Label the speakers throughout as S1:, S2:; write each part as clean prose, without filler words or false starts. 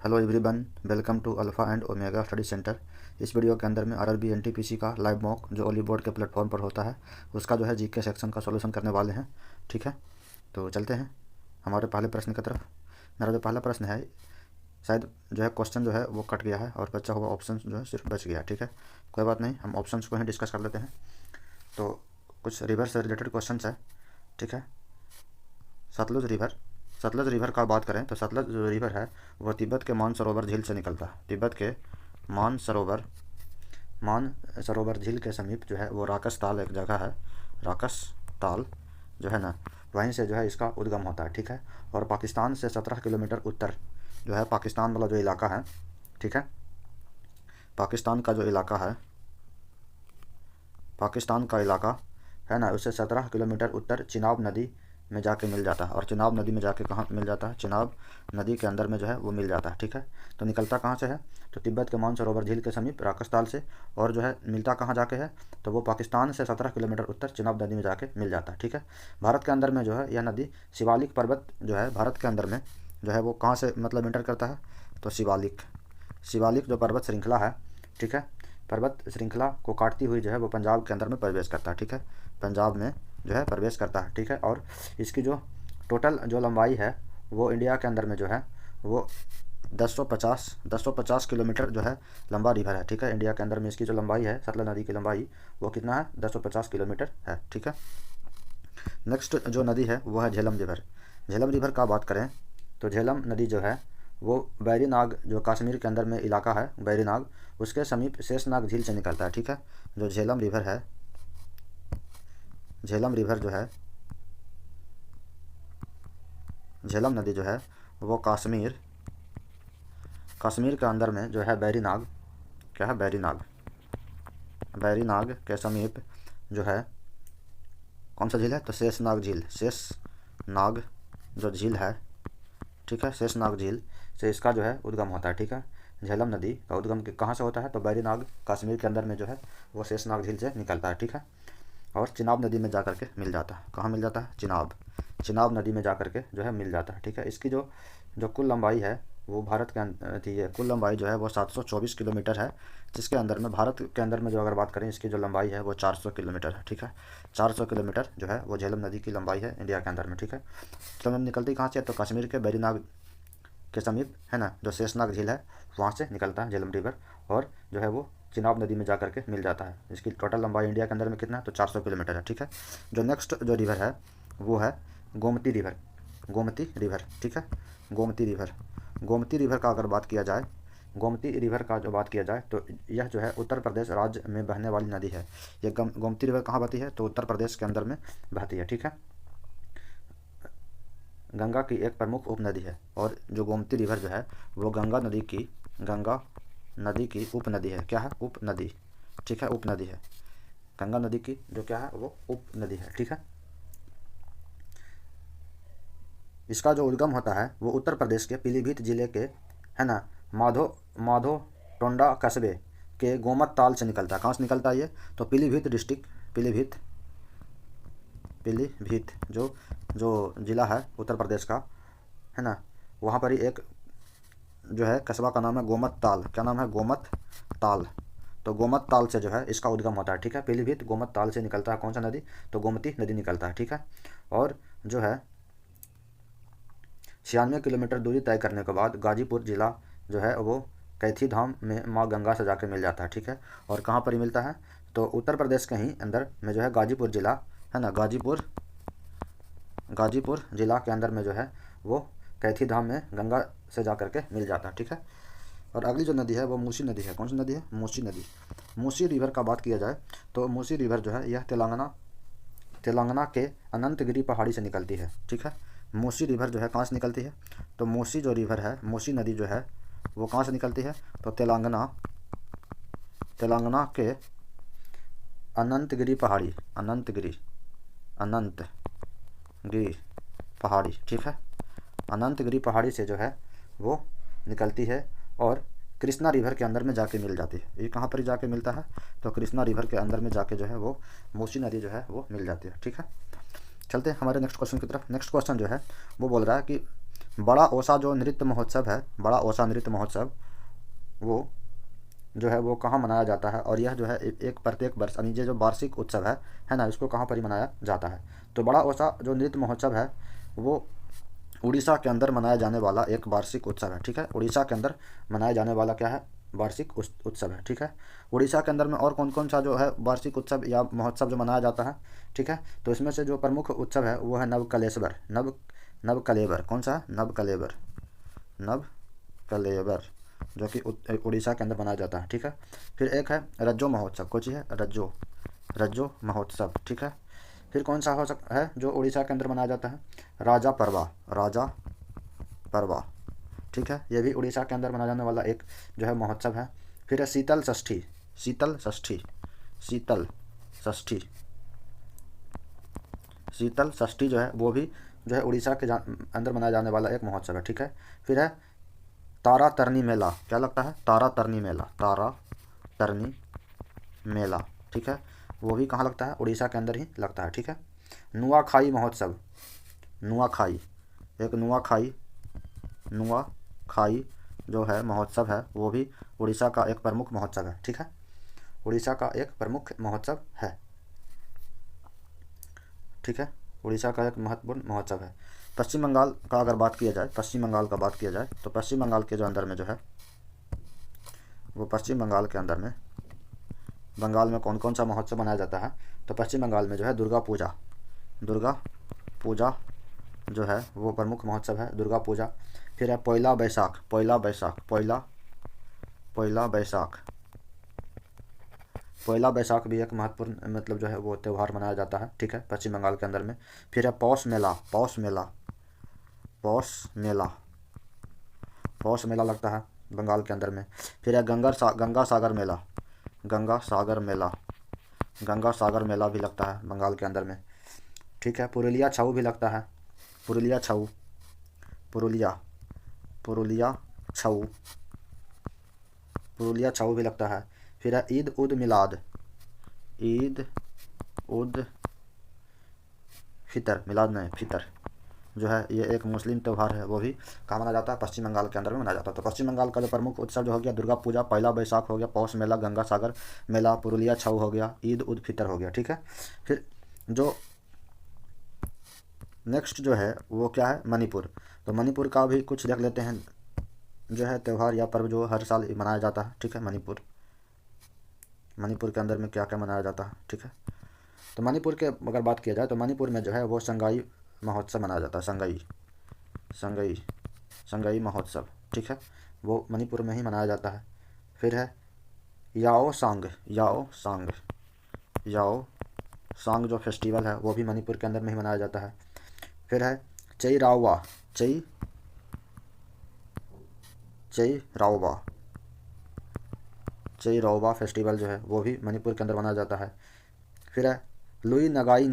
S1: Hello everyone, welcome to alpha and omega study centre. इस video के अंदर में आरआरबी एनटीपीसी का लाइव मॉक जो ओली बोर्ड के प्लेटफॉर्म पर होता है उसका जो है जीके सेक्शन का सॉल्यूशन करने वाले हैं। ठीक है, तो चलते हैं हमारे पहले प्रश्न की तरफ। मेरा जो पहला प्रश्न है, शायद जो है क्वेश्चन जो है वो कट गया है और बचा हुआ ऑप्शन जो है सिर्फ बच गया। ठीक है, कोई बात नहीं, हम ऑप्शन को ही डिस्कस कर लेते हैं। तो कुछ रिवर से रिलेटेड क्वेश्चन है। ठीक है, सतलज रिवर का बात करें तो सतलज जो रिवर है वह तिब्बत के मानसरोवर झील से निकलता है। तिब्बत के मानसरोवर झील के समीप जो है वो राकस ताल एक जगह है। राकस ताल जो है ना, वहीं से जो है इसका उद्गम होता है। ठीक है, और पाकिस्तान से 17 किलोमीटर उत्तर जो है, पाकिस्तान वाला जो इलाका है, ठीक है, पाकिस्तान का जो इलाका है, पाकिस्तान का इलाका है ना, उससे 17 किलोमीटर उत्तर चिनाब नदी में जाके मिल जाता है। और चिनाब नदी में जाके कहाँ मिल जाता है? चिनाब नदी के अंदर में जो है वो मिल जाता है। ठीक है, तो निकलता कहाँ से है? तो तिब्बत के मानसरोवर झील के समीप राकस से। और जो है मिलता कहाँ जाके है? तो वो पाकिस्तान से 17 किलोमीटर उत्तर चिनाब नदी में जाके मिल जाता है। ठीक है, भारत के अंदर में जो है यह नदी शिवालिक पर्वत जो है भारत के अंदर में जो है वो कहाँ से मतलब इंटर करता है? तो शिवालिक जो पर्वत श्रृंखला है, ठीक है, पर्वत श्रृंखला को काटती हुई जो है वो पंजाब के अंदर में प्रवेश करता है। ठीक है, पंजाब में जो है प्रवेश करता है। ठीक है, और इसकी जो टोटल जो लंबाई है वो इंडिया के अंदर में जो है वो 1050 किलोमीटर जो है लंबा रिवर है। ठीक है, इंडिया के अंदर में इसकी जो लंबाई है, सतलज नदी की लंबाई वो कितना है? 1050 किलोमीटर है। ठीक है, नेक्स्ट जो नदी है वो है झेलम रिवर। झेलम रिवर का बात करें तो झेलम नदी जो है वो बैरीनाग जो कश्मीर के अंदर में इलाका है, बैरीनाग, उसके समीप शेषनाग झील से निकलता है। ठीक है, जो झेलम रिवर है, झेलम रिवर जो है, झेलम नदी जो है वो कश्मीर के अंदर में जो है बैरीनाग, क्या है? बैरीनाग के समीप जो है कौन सा झील है? तो शेषनाग झील, शेषनाग जो झील है, ठीक है, शेषनाग झील से इसका जो है उद्गम होता है। ठीक है, झेलम नदी का उद्गम कहाँ से होता है? तो बैरीनाग कश्मीर के अंदर में जो है वो शेषनाग झील से निकलता है। ठीक है, और चिनाब नदी में जा कर के मिल जाता है। कहाँ मिल जाता है? चिनाब नदी में जा कर के जो है मिल जाता है। ठीक है, इसकी जो कुल लंबाई है वो भारत के थी, ये कुल लंबाई जो है वो 724 किलोमीटर है, जिसके अंदर में भारत के अंदर में जो अगर बात करें इसकी जो लंबाई है वो 400 किलोमीटर है। ठीक है, 400 किलोमीटर जो है वो झेलम नदी की लंबाई है इंडिया के अंदर में। ठीक है, तो निकलती कहाँ से? तो कश्मीर के बैरीनाग के समीप है ना, जो शेषनाग झील है वहाँ से निकलता है झेलम रिवर, और जो है वो चिनाब नदी में जा करके मिल जाता है। इसकी टोटल लंबाई इंडिया के अंदर में कितना है? तो 400 किलोमीटर है। ठीक है, जो नेक्स्ट जो रिवर है वो है गोमती रिवर। ठीक है, गोमती रिवर का अगर बात किया जाए, गोमती रिवर का जो बात किया जाए तो यह जो है उत्तर प्रदेश राज्य में बहने वाली नदी है। यह गोमती रिवर कहाँ बहती है? तो उत्तर प्रदेश के अंदर में बहती है। ठीक है, गंगा की एक प्रमुख उपनदी है, और जो गोमती रिवर जो है वो गंगा नदी की उपनदी है। क्या है? उपनदी। ठीक है, उपनदी है, गंगा नदी की जो क्या है वो उपनदी है। ठीक है, इसका जो उद्गम होता है वो उत्तर प्रदेश के पीलीभीत जिले के, है ना, माधो टोंडा कस्बे के गोमत ताल से निकलता है। कहाँ से निकलता है ये? तो पीलीभीत डिस्ट्रिक्ट, पीलीभीत जो ज़िला है उत्तर प्रदेश का, है ना, वहाँ पर ही एक जो है कस्बा का नाम है गोमत ताल। क्या नाम है? गोमत ताल। तो गोमत ताल से जो है इसका उद्गम होता है। ठीक है, पीलीभीत गोमत ताल से निकलता है कौन सा नदी? तो गोमती नदी निकलता है। ठीक है, और जो है 96 किलोमीटर दूरी तय करने के बाद गाजीपुर जिला जो है वो कैथी धाम में माँ गंगा से जाकर मिल जाता है। ठीक है, और कहाँ पर ही मिलता है? तो उत्तर प्रदेश के ही अंदर में जो है गाजीपुर जिला, है ना, गाजीपुर जिला के अंदर में जो है वो कैथी धाम में गंगा से जा कर के मिल जाता है। ठीक है, और अगली जो नदी है वो मूसी नदी है। कौन सी नदी है? मूसी नदी। मूसी रिवर का बात किया जाए तो मूसी रिवर जो है यह तेलंगाना के अनंतगिरी पहाड़ी से निकलती है। ठीक है, मूसी रिवर जो है कहाँ से निकलती है? तो मूसी जो रिवर है, मूसी नदी जो है वो कहाँ से निकलती है? तो तेलंगाना के अनंतगिरी पहाड़ी, ठीक है, अनंतगिरी पहाड़ी से जो है वो निकलती है और कृष्णा रिवर के अंदर में जाके मिल जाती है। ये कहाँ पर जाके मिलता है? तो कृष्णा रिवर के अंदर में जाके जो है वो मूसी नदी जो है वो मिल जाती है। ठीक है, चलते हैं हमारे नेक्स्ट क्वेश्चन की तरफ। नेक्स्ट क्वेश्चन जो है वो बोल रहा है कि बड़ा ओसा जो नृत्य महोत्सव है, बड़ा ओसा नृत्य महोत्सव वो जो है वो कहाँ मनाया जाता है, और यह जो है एक प्रत्येक वर्ष यानी ये जो वार्षिक उत्सव है ना, इसको कहाँ पर ही मनाया जाता है। तो बड़ा ओसा जो नृत्य महोत्सव है वो उड़ीसा के अंदर मनाया जाने वाला एक वार्षिक उत्सव है, ठीक है। उड़ीसा के अंदर मनाया जाने वाला क्या है, वार्षिक उत्सव है, ठीक है। उड़ीसा के अंदर में और कौन कौन सा जो है वार्षिक उत्सव या महोत्सव जो मनाया जाता है, ठीक है। तो इसमें से जो प्रमुख उत्सव है वो है नवकलेश्वर, नवकलेवर। कौन सा? नवकलेवर, नवकलेवर, जो कि उड़ीसा के अंदर मनाया जाता है, ठीक है। फिर एक है रज्जो महोत्सव, कौन सी है? रज्जो महोत्सव, ठीक है। फिर कौन सा हो सकता है जो उड़ीसा के अंदर मनाया जाता है? राजा परवा, ठीक है। ये भी उड़ीसा के अंदर मनाया जाने वाला एक जो है महोत्सव है। फिर है शीतल षष्ठी, शीतल षष्ठी, शीतल षष्ठी, शीतल षष्ठी जो है वो भी जो है उड़ीसा के अंदर मनाया जाने वाला एक महोत्सव है, ठीक है। फिर है तारा तरनी मेला, क्या लगता है? तारा तरनी मेला, तारा तरनी मेला, ठीक है। वो भी कहाँ लगता है? उड़ीसा के अंदर ही लगता है, ठीक है। नुआखाई महोत्सव, नुआखाई, एक नुआखाई जो है महोत्सव है वो भी उड़ीसा का एक प्रमुख महोत्सव है, ठीक है। उड़ीसा का एक प्रमुख महोत्सव है, ठीक है। उड़ीसा का एक महत्वपूर्ण महोत्सव है। पश्चिम बंगाल का अगर बात किया जाए, पश्चिम बंगाल का बात किया जाए तो पश्चिम बंगाल के जो अंदर में जो है वो पश्चिम बंगाल के अंदर में बंगाल में कौन कौन सा महोत्सव मनाया जाता है? तो पश्चिम बंगाल में जो है दुर्गा पूजा जो है वो प्रमुख महोत्सव है, दुर्गा पूजा। फिर है पोइला बैसाख, पोइला बैसाख भी एक महत्वपूर्ण मतलब जो है वो त्यौहार मनाया जाता है, ठीक है, पश्चिम बंगाल के अंदर में। फिर है पौष मेला लगता है बंगाल के अंदर में। फिर है गंगा सागर मेला भी लगता है बंगाल के अंदर में, ठीक है। पुरुलिया छऊ भी लगता है, पुरुलिया छऊ भी लगता है। फिर है ईद उद फितर जो है ये एक मुस्लिम त्यौहार है, वो भी कहाँ मनाया जाता है? पश्चिम बंगाल के अंदर में मनाया जाता है। तो पश्चिम बंगाल का जो प्रमुख उत्सव जो हो गया दुर्गा पूजा, पहला बैसाख हो गया, पौष मेला, गंगा सागर मेला, पुरुलिया छऊ हो गया, ईद उद फितर हो गया, ठीक है। फिर जो नेक्स्ट जो है वो क्या है? मणिपुर। तो मणिपुर का भी कुछ देख लेते हैं जो है त्यौहार या पर्व जो हर साल मनाया जाता है, ठीक है। मणिपुर के अंदर में क्या क्या मनाया जाता है, ठीक है। तो मणिपुर के अगर बात किया जाए तो मणिपुर में जो है वो संगाई महोत्सव मनाया जाता है, संगाई महोत्सव, ठीक है, वो मणिपुर में ही मनाया जाता है। फिर है याओ सांग जो फेस्टिवल है वो भी मणिपुर के अंदर में ही मनाया जाता है। फिर है चई राओबा फेस्टिवल जो है वो भी मणिपुर के अंदर मनाया जाता है। फिर है लुई नगाई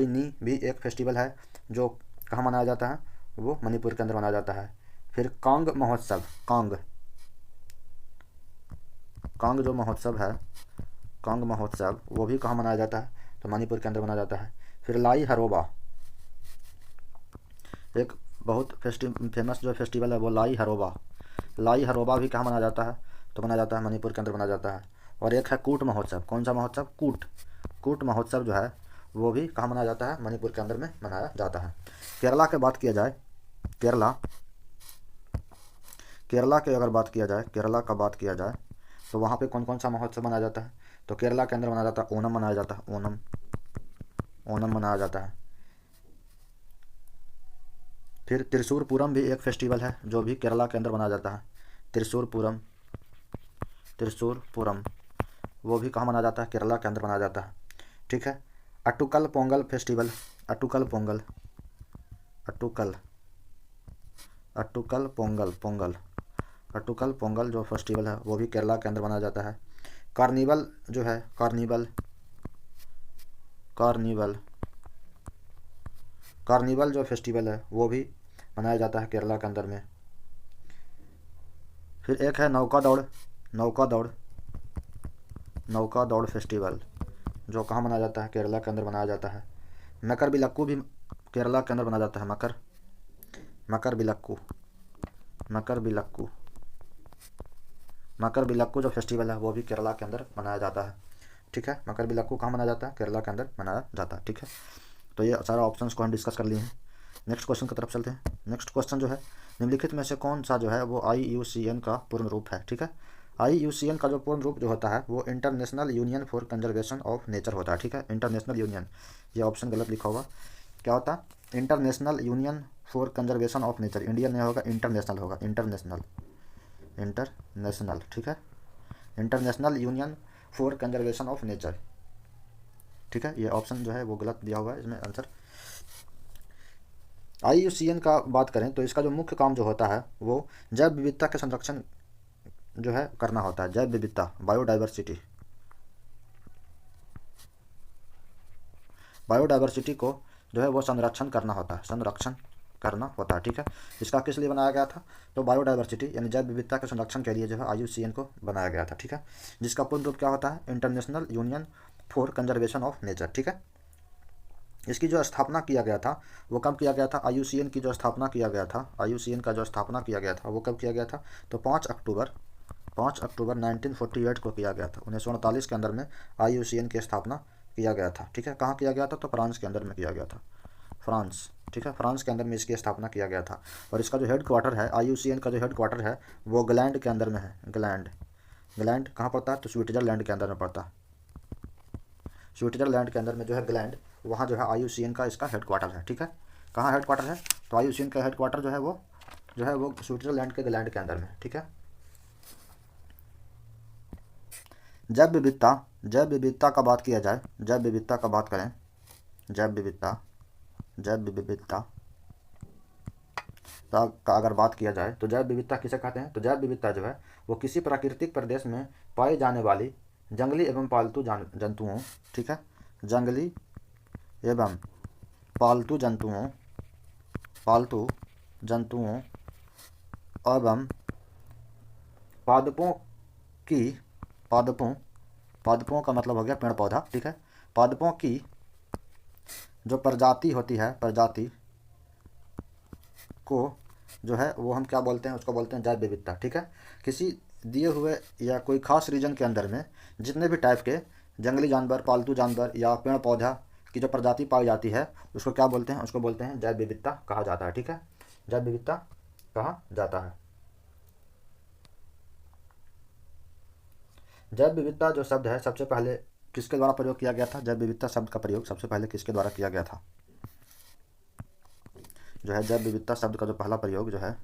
S1: नी भी एक फेस्टिवल है जो कहाँ मनाया जाता है? वो मणिपुर के अंदर मनाया जाता है। फिर कांग जो महोत्सव है, कांग महोत्सव वो भी कहाँ मनाया जाता है? तो मणिपुर के अंदर मनाया जाता है। फिर लाई हरोबा, एक बहुत फेमस जो फेस्टिवल है वो लाई हरोबा भी कहाँ मनाया जाता है? तो मनाया जाता है मणिपुर के अंदर मनाया जाता है। और एक है कूट महोत्सव, कौन सा महोत्सव? कूट महोत्सव जो है वो भी कहाँ मनाया जाता है? मणिपुर के अंदर में मनाया जाता है। केरला की बात किया जाए, केरला की अगर बात किया जाए, केरला का बात किया जाए तो वहाँ पे कौन कौन सा महोत्सव मनाया जाता है? तो केरला के अंदर मनाया जाता है ओणम मनाया जाता है, ओणम मनाया जाता है। फिर त्रिशूर पूरम भी एक फेस्टिवल है जो भी केरला के अंदर मनाया जाता है, त्रिशूर पूरम वो भी कहाँ मनाया जाता है? केरला के अंदर मनाया जाता है, ठीक है। अट्टुकल पोंगल फेस्टिवल, अट्टुकल पोंगल जो फेस्टिवल है वो भी केरला के अंदर मनाया जाता है। कार्निवल जो है, कार्निवल जो फेस्टिवल है वो भी मनाया जाता है केरला के अंदर में। फिर एक है नौका दौड़ फेस्टिवल जो कहाँ मनाया जाता है, केरला के अंदर मनाया जाता है। मकर बिलक्कू भी केरला के अंदर मनाया जाता है। मकर बिलक्कू मकर बिलक्कू जो फेस्टिवल है वो भी केरला के अंदर मनाया जाता है। ठीक है, मकर बिलक्कू कहाँ मनाया जाता है, केरला के अंदर मनाया जाता है। ठीक है, तो ये सारा ऑप्शंस को हम डिस्कस कर लिए हैं। नेक्स्ट क्वेश्चन की तरफ चलते हैं। नेक्स्ट क्वेश्चन जो है, निम्नलिखित में से कौन सा जो है वो IUCN का पूर्ण रूप है। ठीक है, IUCN का जो पूर्ण रूप जो होता है वो international union for conservation of nature होता है। ठीक है, इंटरनेशनल यूनियन, ये ऑप्शन गलत लिखा होगा, क्या होता है, international union for conservation of nature. Indian नहीं होगा, इंटरनेशनल होगा, इंटरनेशनल। ठीक है, international union for conservation of nature. ठीक है, ये ऑप्शन जो है वो गलत दिया हुआ है इसमें आंसर। IUCN का बात करें तो इसका जो मुख्य काम जो होता है वो जैव विविधता के संरक्षण जो है करना होता है। जैव विविधता, बायोडाइवर्सिटी को जो है वो संरक्षण करना होता है, ठीक है। इसका किस लिए बनाया गया था, तो बायोडाइवर्सिटी यानी जैव विविधता के संरक्षण के लिए जो है IUCN को बनाया गया था। ठीक है, जिसका पूर्ण रूप क्या होता है, international union for conservation of nature. ठीक है, इसकी जो स्थापना किया गया था वो कब किया गया था, IUCN की जो स्थापना किया गया था, IUCN का जो स्थापना किया गया था वो कब किया गया था, तो 5 अक्टूबर 1948 को किया गया था। 1948 के अंदर में IUCN की स्थापना किया गया था। ठीक है, कहाँ किया गया था, तो फ्रांस के अंदर में किया गया था, फ्रांस। ठीक है, फ्रांस के अंदर में इसकी स्थापना किया गया था। और इसका जो हेड क्वार्टर है, IUCN का जो हेड क्वार्टर है वो ग्लैंड के अंदर में है। ग्लैंड कहाँ पड़ता है, तो स्विट्जरलैंड के अंदर में पड़ता है। स्विट्जरलैंड के अंदर में जो है ग्लैंड, वहाँ जो है IUCN का इसका हेड क्वार्टर है। ठीक है, कहाँ हेड क्वार्टर है, तो IUCN का हेड क्वार्टर जो है वो स्विट्जरलैंड के ग्लैंड के अंदर में। ठीक है, जैव विविधता का बात किया जाए, जैव विविधता का बात करें, जैव विविधता का अगर बात किया जाए तो जैव विविधता किसे कहते हैं, तो जैव विविधता जो है वो किसी प्राकृतिक प्रदेश में पाई जाने वाली जंगली एवं पालतू जंतुओं, ठीक है, जंगली एवं पालतू जंतुओं एवं पादपों का मतलब हो गया पेड़ पौधा। ठीक है, पादपों की जो प्रजाति होती है, प्रजाति को जो है वो हम क्या बोलते हैं, उसको बोलते हैं जैव विविधता। ठीक है, किसी दिए हुए या कोई खास रीजन के अंदर में जितने भी टाइप के जंगली जानवर, पालतू जानवर या पेड़ पौधा की जो प्रजाति पाई जाती है उसको क्या बोलते हैं, उसको बोलते हैं जैव विविधता कहा जाता है। ठीक है, जैव विविधता कहा जाता है। जैव विविधता जो शब्द है सबसे पहले किसके द्वारा प्रयोग किया गया था, जैव विविधता शब्द का प्रयोग सबसे पहले किसके द्वारा किया गया था, जो है जैव विविधता शब्द का जो पहला प्रयोग जो है,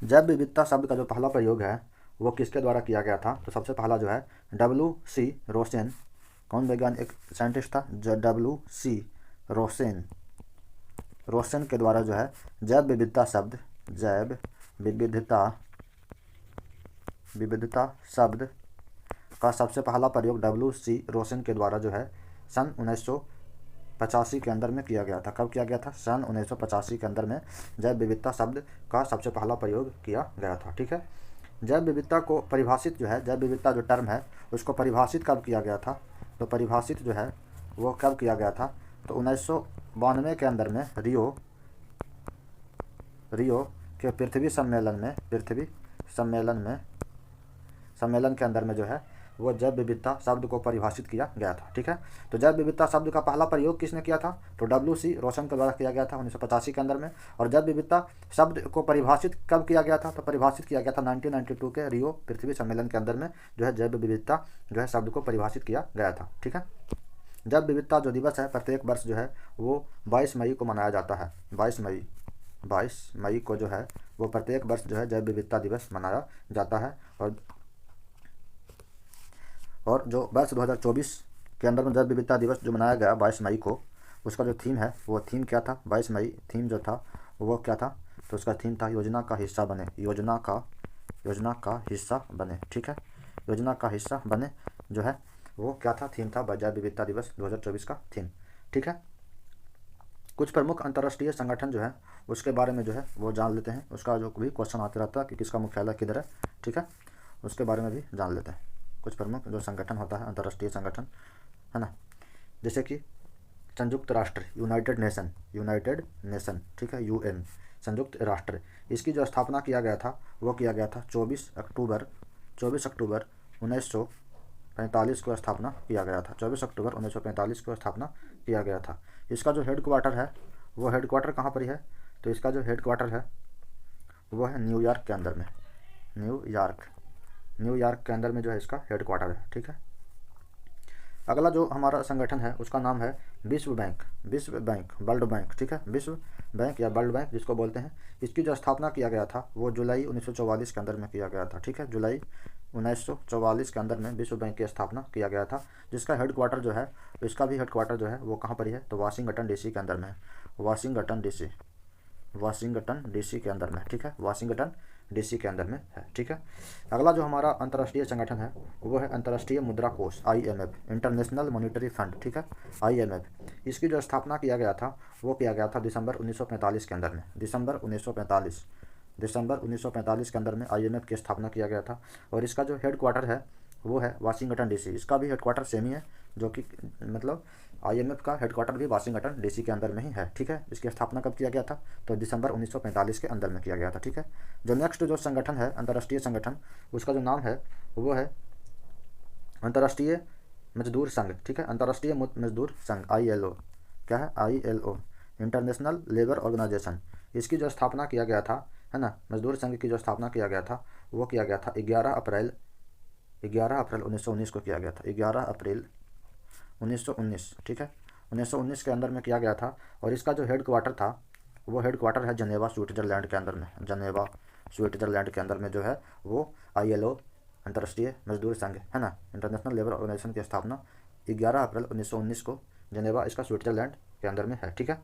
S1: जैव विविधता शब्द का जो पहला प्रयोग है वो किसके द्वारा किया गया था, तो सबसे पहला जो है WC रोसेन, कौन वैज्ञानिक साइंटिस्ट था, जो WC रोसेन के द्वारा जो है जैव विविधता शब्द का सबसे पहला प्रयोग WC रोसेन के द्वारा जो है सन 1985 के अंदर में किया गया था। कब किया गया था, सन 1985 के अंदर में जैव विविधता शब्द का सबसे पहला प्रयोग किया गया था। ठीक है, जैव विविधता को परिभाषित जो है, जैव विविधता जो टर्म है उसको परिभाषित कब किया गया था, तो परिभाषित जो है वो कब किया गया था, तो 1992 के अंदर में रियो के पृथ्वी सम्मेलन के अंदर में जो है वो जैव विविधता शब्द को परिभाषित किया गया था। ठीक है, तो जैव विविधता शब्द का पहला प्रयोग किसने किया था, तो WC रोसेन के द्वारा किया गया था 1985 के अंदर में। और जैव विविधता शब्द को परिभाषित कब किया गया था, तो परिभाषित किया गया था 1992 के रियो पृथ्वी सम्मेलन के अंदर में जो है जैव विविधता जो है शब्द को परिभाषित किया गया था। ठीक है, जैव विविधता जो दिवस है प्रत्येक वर्ष जो है वो 22 मई को मनाया जाता है। 22 मई को जो है वो प्रत्येक वर्ष जो है जैव विविधता दिवस मनाया जाता है। और जो वर्ष 2024 के अंदर में जैव विविधता दिवस जो मनाया गया 22 मई को, उसका जो थीम है वो थीम क्या था, 22 मई थीम जो था वो क्या था, तो उसका थीम था योजना का हिस्सा बने, योजना का हिस्सा बने। ठीक है, योजना का हिस्सा बने जो है वो क्या था, थीम था जैव विविधता दिवस 2024 का थीम। ठीक है, कुछ प्रमुख अंतर्राष्ट्रीय संगठन जो है उसके बारे में जो है वो जान लेते हैं, उसका जो भी क्वेश्चन आते रहता है कि किसका मुख्यालय किधर है। ठीक है, उसके बारे में भी जान लेते हैं। कुछ प्रमुख जो संगठन होता है अंतर्राष्ट्रीय संगठन, है ना, जैसे कि संयुक्त राष्ट्र, यूनाइटेड नेशन, ठीक है, यूएन, संयुक्त राष्ट्र। इसकी जो स्थापना किया गया था वो किया गया था 24 अक्टूबर 1945 को स्थापना किया गया था। 24 अक्टूबर 1945 को स्थापना किया गया था। इसका जो हेड क्वार्टर है वो हेड क्वार्टर कहाँ पर है, तो इसका जो हेड क्वार्टर है वो है न्यूयॉर्क के अंदर में, न्यूयॉर्क के अंदर में जो है इसका हेड क्वार्टर है, ठीक है। अगला जो हमारा संगठन है उसका नाम है विश्व बैंक, वर्ल्ड बैंक, ठीक है, विश्व बैंक या वर्ल्ड बैंक जिसको बोलते हैं। इसकी जो स्थापना किया गया था वो जुलाई 1944 के अंदर में किया गया था, ठीक है, जुलाई 1944 के अंदर में विश्व बैंक की स्थापना किया गया था, जिसका हेड क्वार्टर जो है, इसका भी हेड क्वार्टर जो है वो कहाँ पर है, तो वाशिंगटन डीसी के अंदर में है, वाशिंगटन डीसी के अंदर में, ठीक है, वाशिंगटन डीसी के अंदर में है, ठीक है। अगला जो हमारा अंतर्राष्ट्रीय संगठन है वो है अंतर्राष्ट्रीय मुद्रा कोष, IMF, इंटरनेशनल मॉनिटरी फंड, ठीक है, IMF। इसकी जो स्थापना किया गया था वो किया गया था दिसंबर 1945 के अंदर में, दिसंबर 1945 के अंदर में IMF की स्थापना किया गया था। और इसका जो हेड क्वार्टर है वो है वाशिंगटन डीसी। इसका भी हेड क्वार्टर सेम ही है, जो कि मतलब IMF का हेड क्वार्टर भी वाशिंगटन डीसी के अंदर में ही है, ठीक है। इसकी स्थापना कब किया गया था, तो दिसंबर 1945 के अंदर में किया गया था, ठीक है। जो नेक्स्ट जो संगठन है अंतर्राष्ट्रीय संगठन, उसका जो नाम है वो है अंतर्राष्ट्रीय मजदूर संघ, ठीक है, अंतर्राष्ट्रीय मजदूर संघ, ILO, क्या है, ILO, इंटरनेशनल लेबर ऑर्गेनाइजेशन। इसकी जो स्थापना किया गया था, है ना, मजदूर संघ की जो स्थापना किया गया था वो किया गया था 11 अप्रैल 1919 को किया गया था, 11 अप्रैल 1919, ठीक है, 1919 के अंदर में किया गया था। और इसका जो हेड क्वार्टर था वो हेड क्वार्टर है जनेवा, स्विट्जरलैंड के अंदर में, जनेवा, स्विट्जरलैंड के अंदर में जो है वो ILO, अंतर्राष्ट्रीय मजदूर संघ, है ना, इंटरनेशनल लेबर ऑर्गेनाइजेशन की स्थापना 11 अप्रैल 1919 को जनेवा, इसका स्विट्जरलैंड के अंदर में है, ठीक है।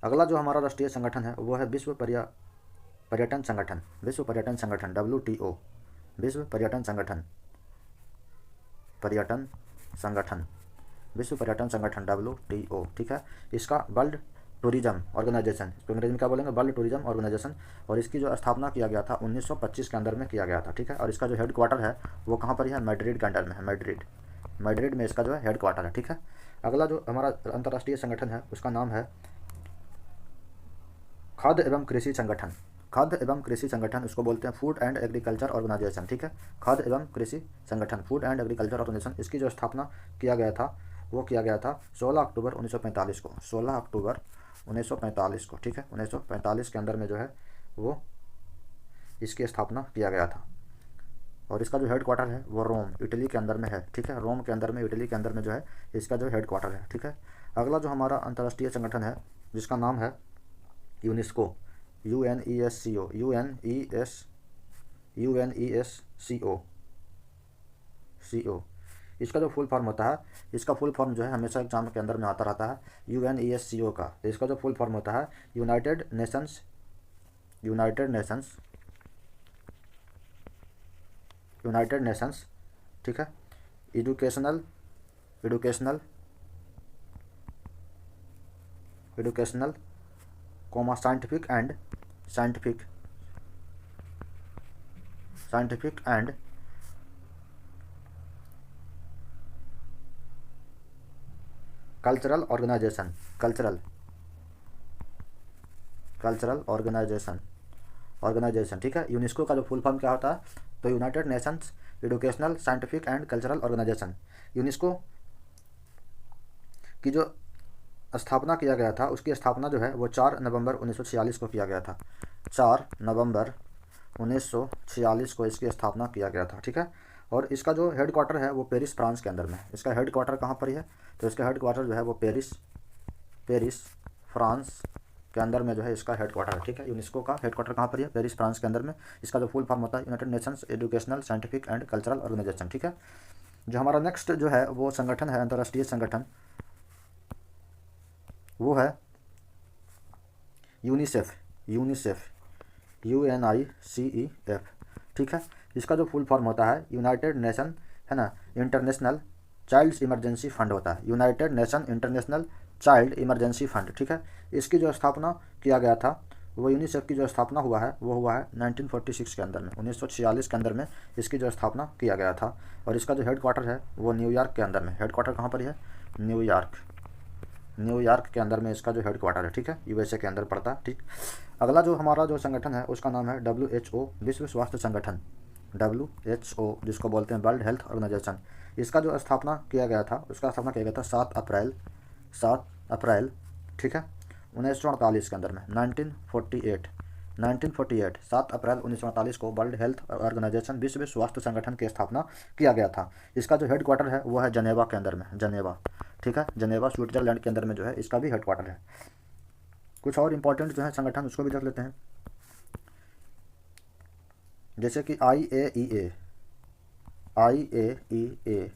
S1: अगला जो हमारा राष्ट्रीय संगठन है वो है विश्व पर्यटन संगठन, WTO, विश्व पर्यटन संगठन, विश्व पर्यटन संगठन WTO, ठीक है। इसका वर्ल्ड टूरिज्म ऑर्गेनाइजेशन, इसको अंग्रेजी में क्या बोलेंगे, वर्ल्ड टूरिज्म ऑर्गेनाइजेशन। और इसकी जो स्थापना किया गया था 1925 के अंदर में किया गया था, ठीक है। और इसका जो हेड क्वार्टर है वो कहाँ पर है, मैड्रिड के अंडर में है, मैड्रिड में इसका जो है हेड क्वार्टर है, ठीक है। अगला जो हमारा अंतर्राष्ट्रीय संगठन है उसका नाम है खाद्य एवं कृषि संगठन, उसको बोलते हैं फूड एंड एग्रीकल्चर ऑर्गेनाइजेशन, ठीक है, खाद्य एवं कृषि संगठन, फूड एंड एग्रीकल्चर ऑर्गेनाइजेशन। इसकी जो स्थापना किया गया था वो किया गया था 16 अक्टूबर 1945 को, 16 अक्टूबर 1945 को, ठीक है, 1945 के अंदर में जो है वो इसकी स्थापना किया गया था। और इसका जो हेड क्वार्टर है वो रोम, इटली के अंदर में है, ठीक है, रोम के अंदर में, इटली के अंदर में जो है इसका जो हेड क्वार्टर है, ठीक है। अगला जो हमारा अंतर्राष्ट्रीय संगठन है जिसका नाम है यूनेस्को, UNESCO। इसका जो फुल फॉर्म होता है, इसका फुल फॉर्म जो है हमेशा एग्जाम के अंदर में आता रहता है UNESCO का। तो इसका जो फुल फॉर्म होता है यूनाइटेड नेशंस, ठीक है, educational comma scientific and cultural organisation, ठीक है। यूनेस्को का जो फुल फॉर्म क्या होता है, तो United Nations educational scientific and cultural organisation. UNESCO की जो स्थापना किया गया था, उसकी स्थापना जो है वो 4 नवंबर 1946 को किया गया था, 4 नवंबर 1946 को इसकी स्थापना किया गया था, ठीक है। और इसका जो हेड क्वार्टर है वो पेरिस, फ्रांस के अंदर में है। इसका हेड क्वार्टर कहाँ पर है, तो इसका हेड क्वार्टर जो है वो पेरिस, फ्रांस के अंदर में जो है इसका हेड क्वार्टर है, ठीक है। यूनेस्को का हेड क्वार्टर कहाँ पर है, पेरिस, फ्रांस के अंदर में। इसका जो फुल फॉर्म होता है United Nations educational scientific and cultural organisation, ठीक है। जो हमारा नेक्स्ट जो है वो संगठन है अंतर्राष्ट्रीय संगठन, वो है यूनिसेफ, UNICEF, ठीक है। इसका जो फुल फॉर्म होता है यूनाइटेड नेशन, है ना, इंटरनेशनल चाइल्ड इमरजेंसी फंड होता है, United nation international child emergency fund, ठीक है। इसकी जो स्थापना किया गया था वो यूनिसेफ की जो स्थापना हुआ है वो हुआ है 1946 के अंदर में, 1946 के अंदर में इसकी जो स्थापना किया गया था। और इसका जो हेड क्वार्टर है वो न्यूयॉर्क के अंदर में, हेड क्वार्टर कहाँ पर है, न्यूयॉर्क, न्यूयॉर्क के अंदर में इसका जो हेड क्वार्टर है, ठीक है, यूएसए के अंदर पड़ता है। ठीक, अगला जो हमारा जो संगठन है उसका नाम है WHO, विश्व स्वास्थ्य संगठन, WHO जिसको बोलते हैं वर्ल्ड हेल्थ ऑर्गेनाइजेशन। इसका जो स्थापना किया गया था, उसका स्थापना किया गया था 7 अप्रैल, ठीक है, 1948 के अंदर में, 1948 7 अप्रैल 1948 को वर्ल्ड हेल्थ ऑर्गेनाइजेशन, विश्व स्वास्थ्य संगठन की स्थापना किया गया था। इसका जो हेड क्वार्टर है वो है जनेवा के अंदर में, जनेवा, ठीक है, जनेवा स्विट्जरलैंड के अंदर में जो है इसका भी हेड क्वार्टर है। कुछ और इंपॉर्टेंट जो है संगठन उसको भी देख लेते हैं, जैसे कि IAEA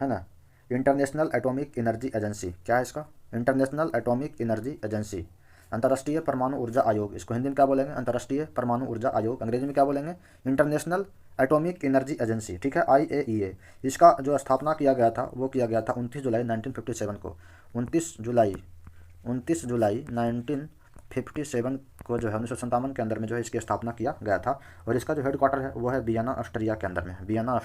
S1: है ना, इंटरनेशनल एटॉमिक एनर्जी एजेंसी। क्या है इसका, इंटरनेशनल एटॉमिक एनर्जी एजेंसी, अंतर्राष्ट्रीय परमाणु ऊर्जा आयोग। इसको हिंदी में क्या बोलेंगे, अंतर्राष्ट्रीय परमाणु ऊर्जा आयोग, अंग्रेजी में क्या बोलेंगे, इंटरनेशनल एटॉमिक एनर्जी एजेंसी, ठीक है, IAEA। इसका जो स्थापना किया गया था वो किया गया था 29 जुलाई 1957 को, 29 जुलाई 1957 को जो है 1957 के अंदर में जो है इसकी स्थापना किया गया था। और इसका जो हेड क्वार्टर है वो है वियना, ऑस्ट्रिया के अंदर में है, वियना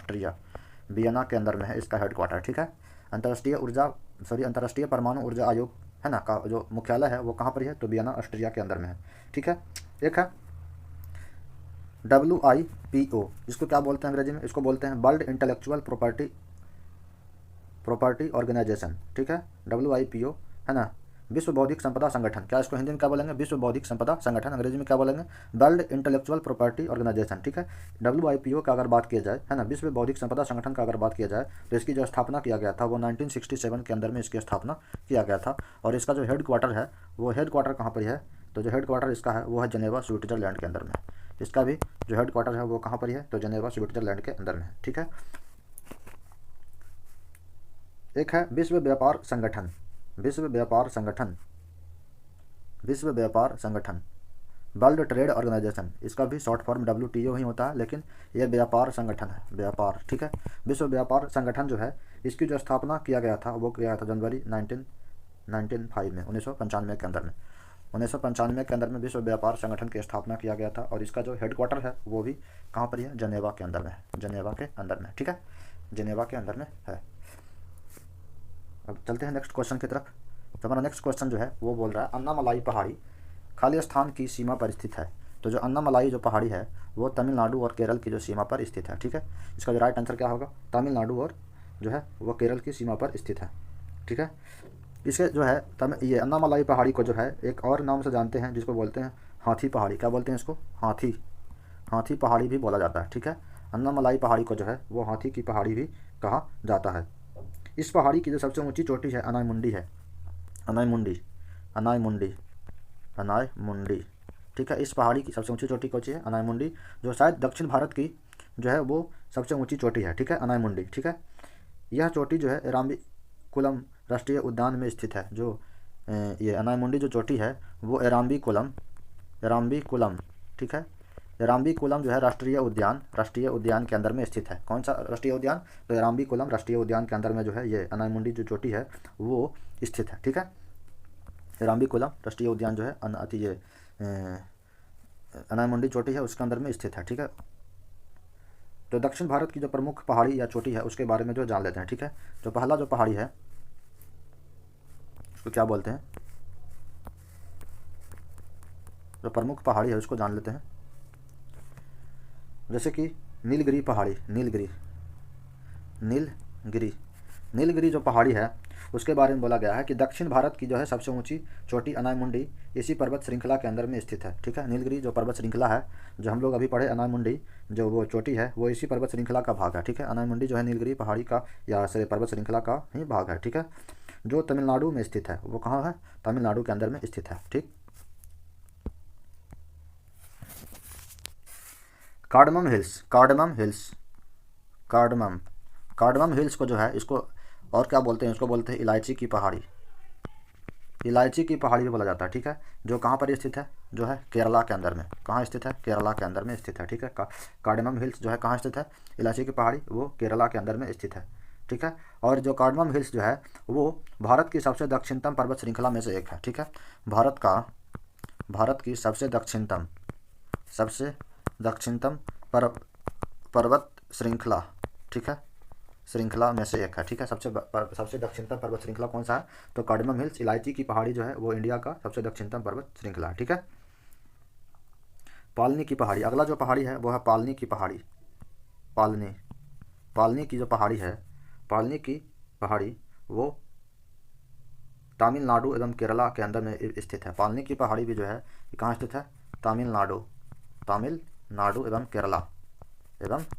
S1: के अंदर में है इसका हेड क्वार्टर, ठीक है। अंतर्राष्ट्रीय परमाणु ऊर्जा आयोग है ना का जो मुख्यालय है वो कहाँ पर है, तो वियना, ऑस्ट्रिया के अंदर में है, ठीक है। एक है WIPO, इसको क्या बोलते हैं अंग्रेजी में, इसको बोलते हैं वर्ल्ड इंटेलेक्चुअल प्रॉपर्टी ऑर्गेनाइजेशन, ठीक है, WIPO है ना, विश्व बौद्धिक संपदा संगठन। क्या इसको हिंदी में क्या बोलेंगे, विश्व बौद्धिक संपदा संगठन, अंग्रेजी में क्या बोलेंगे, वर्ल्ड इंटेलेक्चुअल प्रॉपर्टी ऑर्गेनाइजेशन, ठीक है। WIPO का अगर बात किया जाए है ना, विश्व बौद्धिक संपदा संगठन का अगर बात किया जाए तो इसकी जो स्थापना किया गया था वो 1967 के अंदर में इसकी स्थापना किया गया था। और इसका जो हेड क्वार्टर है वो हेड क्वार्टर कहाँ पर है, तो जो हेड क्वार्टर इसका है वो है जनेवा, स्विट्जरलैंड के अंदर में। इसका भी जो हेड क्वार्टर है वो कहाँ पर है, तो जनेवा, स्विट्जरलैंड के अंदर में है, ठीक है। एक है विश्व व्यापार संगठन, वर्ल्ड ट्रेड ऑर्गेनाइजेशन। इसका भी शॉर्ट फॉर्म WTO ही होता है, लेकिन यह व्यापार संगठन है, व्यापार, ठीक है। विश्व व्यापार संगठन जो है इसकी जो स्थापना किया गया था वो किया था जनवरी 1995 में, 1995 के अंदर में, 1995 के अंदर में विश्व व्यापार संगठन की स्थापना किया गया था। और इसका जो हेड क्वार्टर है वो भी कहाँ पर है, जनेवा के अंदर में है, जनेवा के अंदर में, ठीक है, जनेवा के अंदर में है। अब चलते हैं नेक्स्ट क्वेश्चन की तरफ। तो हमारा नेक्स्ट क्वेश्चन जो है वो बोल रहा है अन्नामलाई पहाड़ी खालिस्तान की सीमा पर स्थित है। तो जो अन्नामलाई जो पहाड़ी है वो तमिलनाडु और केरल की जो सीमा पर स्थित है, ठीक है। इसका जो राइट आंसर क्या होगा, तमिलनाडु और जो है वो केरल की सीमा पर स्थित है, ठीक है। इसके जो है ये अन्नामलाई पहाड़ी को जो है एक और नाम से जानते हैं जिसको बोलते हैं हाथी पहाड़ी। क्या बोलते हैं इसको, हाथी पहाड़ी भी बोला जाता है, ठीक है। अन्नामलाई पहाड़ी को जो है वो हाथी की पहाड़ी भी कहा जाता है। इस पहाड़ी की जो सबसे ऊंची चोटी है अनायमुंडी है, अनायमुंडी, ठीक है। इस पहाड़ी की सबसे ऊंची चोटी कौन सी है, अनायमुंडी, जो शायद दक्षिण भारत की जो है वो सबसे ऊंची चोटी है, ठीक है, अनायमुंडी, ठीक है। यह चोटी जो है एराम्बीकुलम राष्ट्रीय उद्यान में स्थित है। जो ये अनायमुंडी जो चोटी है वो एराम्बीकुलम, ठीक है, एराम्बीकुलम जो है राष्ट्रीय उद्यान के अंदर में स्थित है। कौन सा राष्ट्रीय उद्यान, तो एराम्बीकुलम राष्ट्रीय उद्यान के अंदर में जो है ये अनायमुंडी जो चोटी है वो स्थित है, ठीक है। एराम्बीकुलम राष्ट्रीय उद्यान जो है ये अनायमुंडी चोटी है उसके अंदर में स्थित है, ठीक है। तो दक्षिण भारत की जो प्रमुख पहाड़ी या चोटी है उसके बारे में जो जान लेते हैं, ठीक है। जो पहला जो पहाड़ी है उसको क्या बोलते हैं, जो प्रमुख पहाड़ी है उसको जान लेते हैं। जैसे कि नीलगिरी पहाड़ी, नीलगिरी जो पहाड़ी है उसके बारे में बोला गया है कि दक्षिण भारत की जो है सबसे ऊंची चोटी अनायमुंडी इसी पर्वत श्रृंखला के अंदर में स्थित है, ठीक है। नीलगिरी जो पर्वत श्रृंखला है जो हम लोग अभी पढ़े, अनायमुंडी जो वो चोटी है वो इसी पर्वत श्रृंखला का भाग है, ठीक है। अनायमुंडी जो है नीलगिरी पहाड़ी का या से पर्वत श्रृंखला का ही भाग है, ठीक है, जो तमिलनाडु में स्थित है। वो कहाँ है, तमिलनाडु के अंदर में स्थित है, ठीक। कार्डमम हिल्स को जो है इसको और क्या बोलते हैं, इसको बोलते हैं इलायची की पहाड़ी भी बोला जाता है, ठीक है। जो कहाँ पर स्थित है, जो है केरला के अंदर में। कहाँ स्थित है, केरला के अंदर में स्थित है, ठीक है। कार्डमम हिल्स जो है कहाँ स्थित है, इलायची की पहाड़ी, वो केरला के अंदर में स्थित है, ठीक है। और जो कार्डमम हिल्स जो है वो भारत की सबसे दक्षिणतम पर्वत श्रृंखला में से एक है, ठीक है। भारत भारत की सबसे दक्षिणतम पर्वत श्रृंखला, ठीक है, श्रृंखला में से एक है, ठीक है। सबसे दक्षिणतम पर्वत श्रृंखला कौन सा है? तो कार्डेमम हिल्स, इलायची की पहाड़ी जो है वो इंडिया का सबसे दक्षिणतम पर्वत श्रृंखला है, ठीक है। पालनी की पहाड़ी, अगला जो पहाड़ी है वो है पालनी की पहाड़ी। पालनी की जो पहाड़ी है, पालनी की पहाड़ी वो तमिलनाडु एवं केरला के अंदर में स्थित है। पालनी की पहाड़ी भी जो है कहाँ स्थित है? तमिलनाडु एवं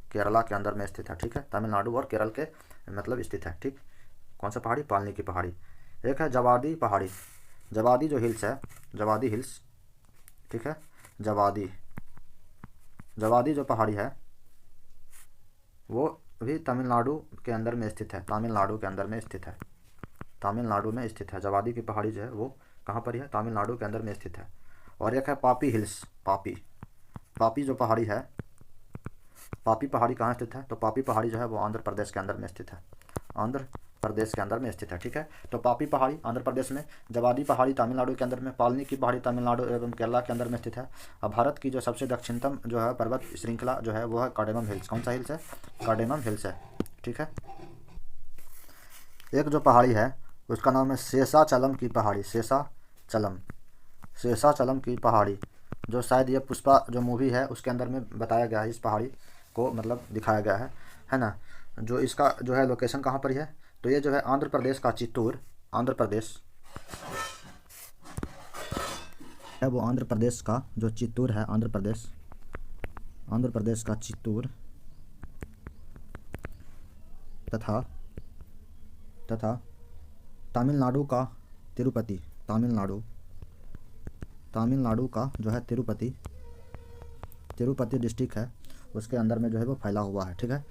S1: केरला के अंदर में स्थित है, ठीक है। तमिलनाडु और केरल के मतलब स्थित है, ठीक। कौन सा पहाड़ी? पालनी की पहाड़ी। एक है जवादी पहाड़ी, जवादी जो हिल्स है, जवादी हिल्स, ठीक है। जवादी जो पहाड़ी है वो भी तमिलनाडु के अंदर में स्थित है, तमिलनाडु में स्थित है। जवादी की पहाड़ी जो है वो कहाँ पर है? तमिलनाडु के अंदर में स्थित है। और एक है पापी हिल्स, पापी जो पहाड़ी है, पापी पहाड़ी कहाँ स्थित है? तो पापी पहाड़ी जो है वो आंध्र प्रदेश के अंदर में स्थित है, ठीक है। तो पापी पहाड़ी आंध्र प्रदेश में, जवादी पहाड़ी तमिलनाडु के अंदर में, पालनी की पहाड़ी तमिलनाडु एवं केरला के अंदर में स्थित है। अब भारत की जो सबसे दक्षिणतम जो है पर्वत श्रृंखला जो है वो है कार्डेमम हिल्स। कौन सा हिल्स है? कार्डेमम हिल्स है, ठीक है। एक जो पहाड़ी है उसका नाम है शेषाचलम की पहाड़ी, शेषाचलम की पहाड़ी, जो शायद ये पुष्पा जो मूवी है उसके अंदर में बताया गया है, इस पहाड़ी को मतलब दिखाया गया है ना। जो इसका जो है लोकेशन कहाँ पर है? तो ये जो है आंध्र प्रदेश का चित्तूर, आंध्र प्रदेश है वो, आंध्र प्रदेश का जो चित्तूर है, आंध्र प्रदेश का चित्तूर तथा तमिलनाडु का तिरुपति, तमिलनाडु का जो है तिरुपति डिस्ट्रिक्ट है, उसके अंदर में जो है वो फैला हुआ है, ठीक है।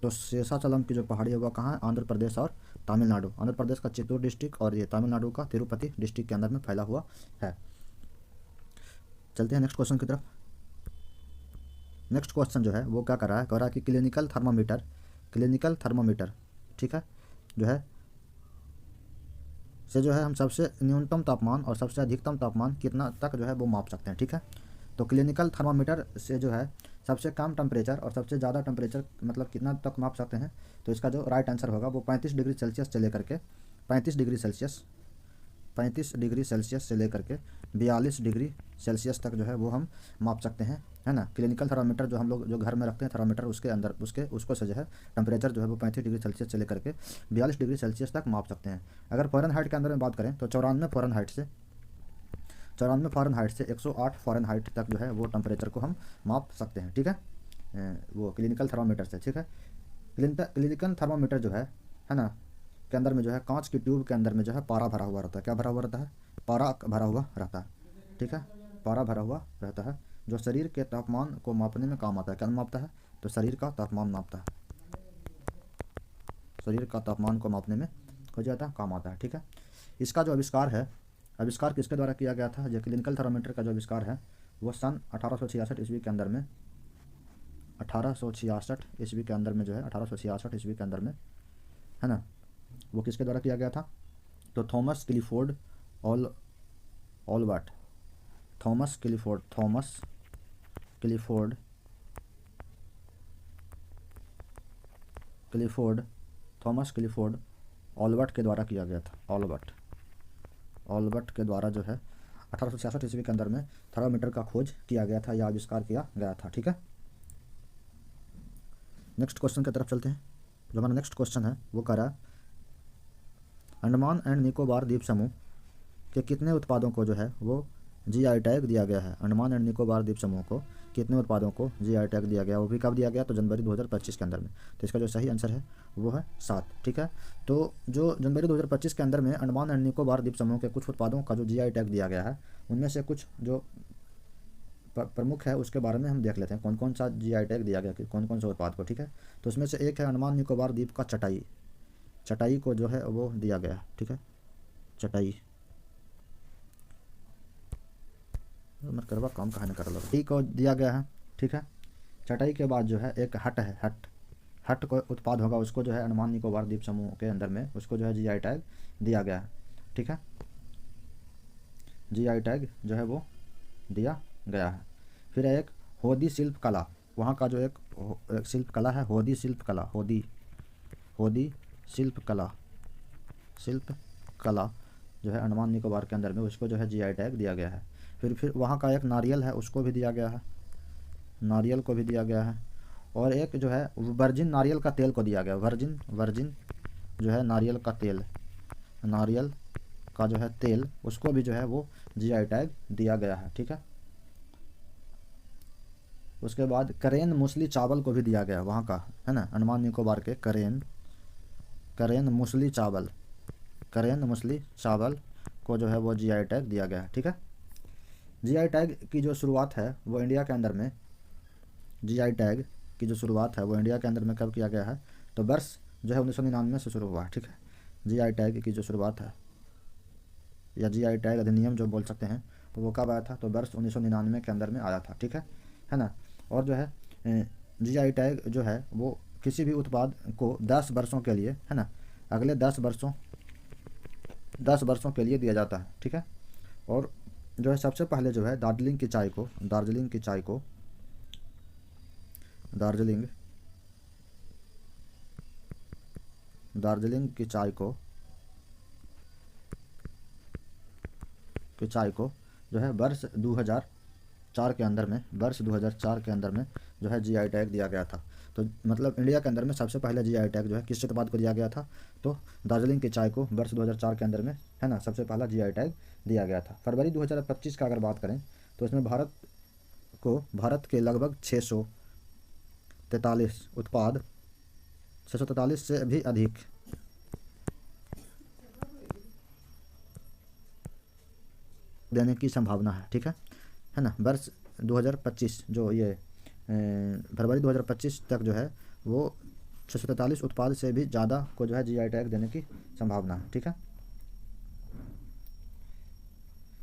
S1: तो शेषाचलम की जो पहाड़ी है वो कहाँ है? आंध्र प्रदेश और तमिलनाडु, आंध्र प्रदेश का चित्तूर डिस्ट्रिक्ट और ये तमिलनाडु का तिरुपति डिस्ट्रिक्ट के अंदर में फैला हुआ है। चलते हैं नेक्स्ट क्वेश्चन की तरफ। नेक्स्ट क्वेश्चन जो है वो क्या कर रहा है? कह रहा है कि क्लिनिकल थर्मामीटर, ठीक है, जो है से जो है हम सबसे न्यूनतम तापमान और सबसे अधिकतम तापमान कितना तक जो है वो माप सकते हैं, ठीक है। तो क्लिनिकल थर्मामीटर से जो है सबसे कम टेम्परेचर और सबसे ज़्यादा टेम्परेचर मतलब कितना तक माप सकते हैं? तो इसका जो राइट आंसर होगा वो 35 डिग्री सेल्सियस से लेकर के 35 डिग्री सेल्सियस से लेकर के 42 डिग्री सेल्सियस तक जो है वो हम माप सकते हैं, है ना। क्लिनिकल थर्मामीटर जो हम लोग जो घर में रखते हैं थर्मामीटर, उसके अंदर उसको से जो है टेम्परेचर जो है वो 35 डिग्री सेल्सियस से लेकर के 42 डिग्री सेल्सियस तक माप सकते हैं। अगर फ़ारेनहाइट के अंदर में बात करें तो 94 फ़ारेनहाइट से 108 फ़ारेनहाइट तक जो है वो टेम्परेचर को हम माप सकते हैं, ठीक है, वो क्लिनिकल थर्मामीटर से, ठीक है। क्लिनिकल थर्मामीटर जो है ना के अंदर में जो है कांच की ट्यूब के अंदर में जो है पारा भरा हुआ रहता है। क्या भरा हुआ रहता है? पारा भरा हुआ रहता है, ठीक है, पारा भरा हुआ रहता है, जो शरीर के तापमान को मापने में काम आता है। क्या मापता है? तो शरीर का तापमान मापता है, शरीर का तापमान को मापने में हो जाता है, काम आता है, ठीक है। इसका जो आविष्कार किसके द्वारा किया गया था? जो क्लिनिकल थर्मामीटर का जो आविष्कार है वो सन 1866 ईस्वी के अंदर में, 1866 ईस्वी के अंदर में जो है 1866 ईस्वी के अंदर में, है ना, वो किसके द्वारा किया गया था? तो थॉमस क्लिफोर्ड ऑलबर्ट, थॉमस क्लिफोर्ड ऑलबर्ट के द्वारा किया गया था। ऑलबर्ट के द्वारा जो है 1866 ईस्वी के अंदर में थर्मामीटर का खोज किया गया था या आविष्कार किया गया था, ठीक है। नेक्स्ट क्वेश्चन की तरफ चलते हैं। जो हमारा नेक्स्ट क्वेश्चन है वो कह रहा है अंडमान एंड निकोबार द्वीप समूह के कितने उत्पादों को जो है वो जीआई टैग दिया गया है? अंडमान एंड निकोबार द्वीप समूह को कितने उत्पादों को जीआई टैग दिया गया? वो भी कब दिया गया? तो जनवरी 2025 के अंदर में। तो इसका जो सही आंसर है वो है 7, ठीक है। तो जो जनवरी 2025 के अंदर में अंडमान एंड निकोबार द्वीप समूह के कुछ उत्पादों का जो जीआई टैग दिया गया है, उनमें से कुछ जो प्रमुख है उसके बारे में हम देख लेते हैं, कौन कौन सा जीआई टैग दिया गया, कौन कौन सा उत्पाद को, ठीक है। तो उसमें से एक है अंडमान निकोबार द्वीप का चटाई को जो है वो दिया गया, ठीक है, चटाई मत करवा काम कहा न कर लो, टी को दिया गया है, ठीक है। चटाई के बाद जो है एक हट है, हट को उत्पाद होगा, उसको जो है अंडमान निकोबार द्वीप समूह के अंदर में उसको जो है जीआई टैग दिया गया है, ठीक है। जीआई टैग जो है वो दिया गया है। फिर है एक होदी शिल्प कला, वहाँ का जो एक शिल्प कला है होदी शिल्प कला, होदी शिल्प कला जो है अंडमान निकोबार के अंदर में, उसको जो है जीआई टैग दिया गया है। फिर वहाँ का एक नारियल है, उसको भी दिया गया है, नारियल को भी दिया गया है। और एक जो है वर्जिन नारियल का तेल को दिया गया, वर्जिन जो है नारियल का तेल, नारियल का जो है तेल, उसको भी जो है वो जीआई टैग दिया गया है। ठीक है, उसके बाद करेन मूसली चावल को भी दिया गया, वहाँ का है ना, अंडमान निकोबार के करेन मूसली चावल को जो है वो जीआई टैग दिया गया है। ठीक है, जीआई टैग की जो शुरुआत है वो इंडिया के अंदर में, जीआई टैग की जो शुरुआत है वो इंडिया के अंदर में कब किया गया है, तो वर्ष जो है 1999 से शुरू हुआ है। ठीक है, जीआई टैग की जो शुरुआत है या जीआई टैग अधिनियम जो बोल सकते हैं, तो वो कब आया था, तो वर्ष 1999 के अंदर में आया था। ठीक है ना। और जो है जीआई टैग जो है वो किसी भी उत्पाद को 10 वर्षों के लिए, है ना, अगले 10 वर्षों के लिए दिया जाता है। ठीक है, और जो है सबसे पहले जो है दार्जिलिंग की चाय को जो है वर्ष 2004 के अंदर में जो है जीआई टैग दिया गया था। तो मतलब इंडिया के अंदर में सबसे पहले जीआई टैग जो है किस उत्पाद को दिया गया था, तो दार्जिलिंग की चाय को वर्ष 2004 के अंदर में, है ना, सबसे पहला जीआई टैग दिया गया था। फरवरी 2025 का अगर बात करें तो इसमें भारत के लगभग 643 से भी अधिक देने की संभावना है। ठीक है ना। वर्ष 2025 जो ये फरवरी 2025 तक जो है वो 643 उत्पाद से भी ज़्यादा को जो है जीआई टैग देने की संभावना है। ठीक है,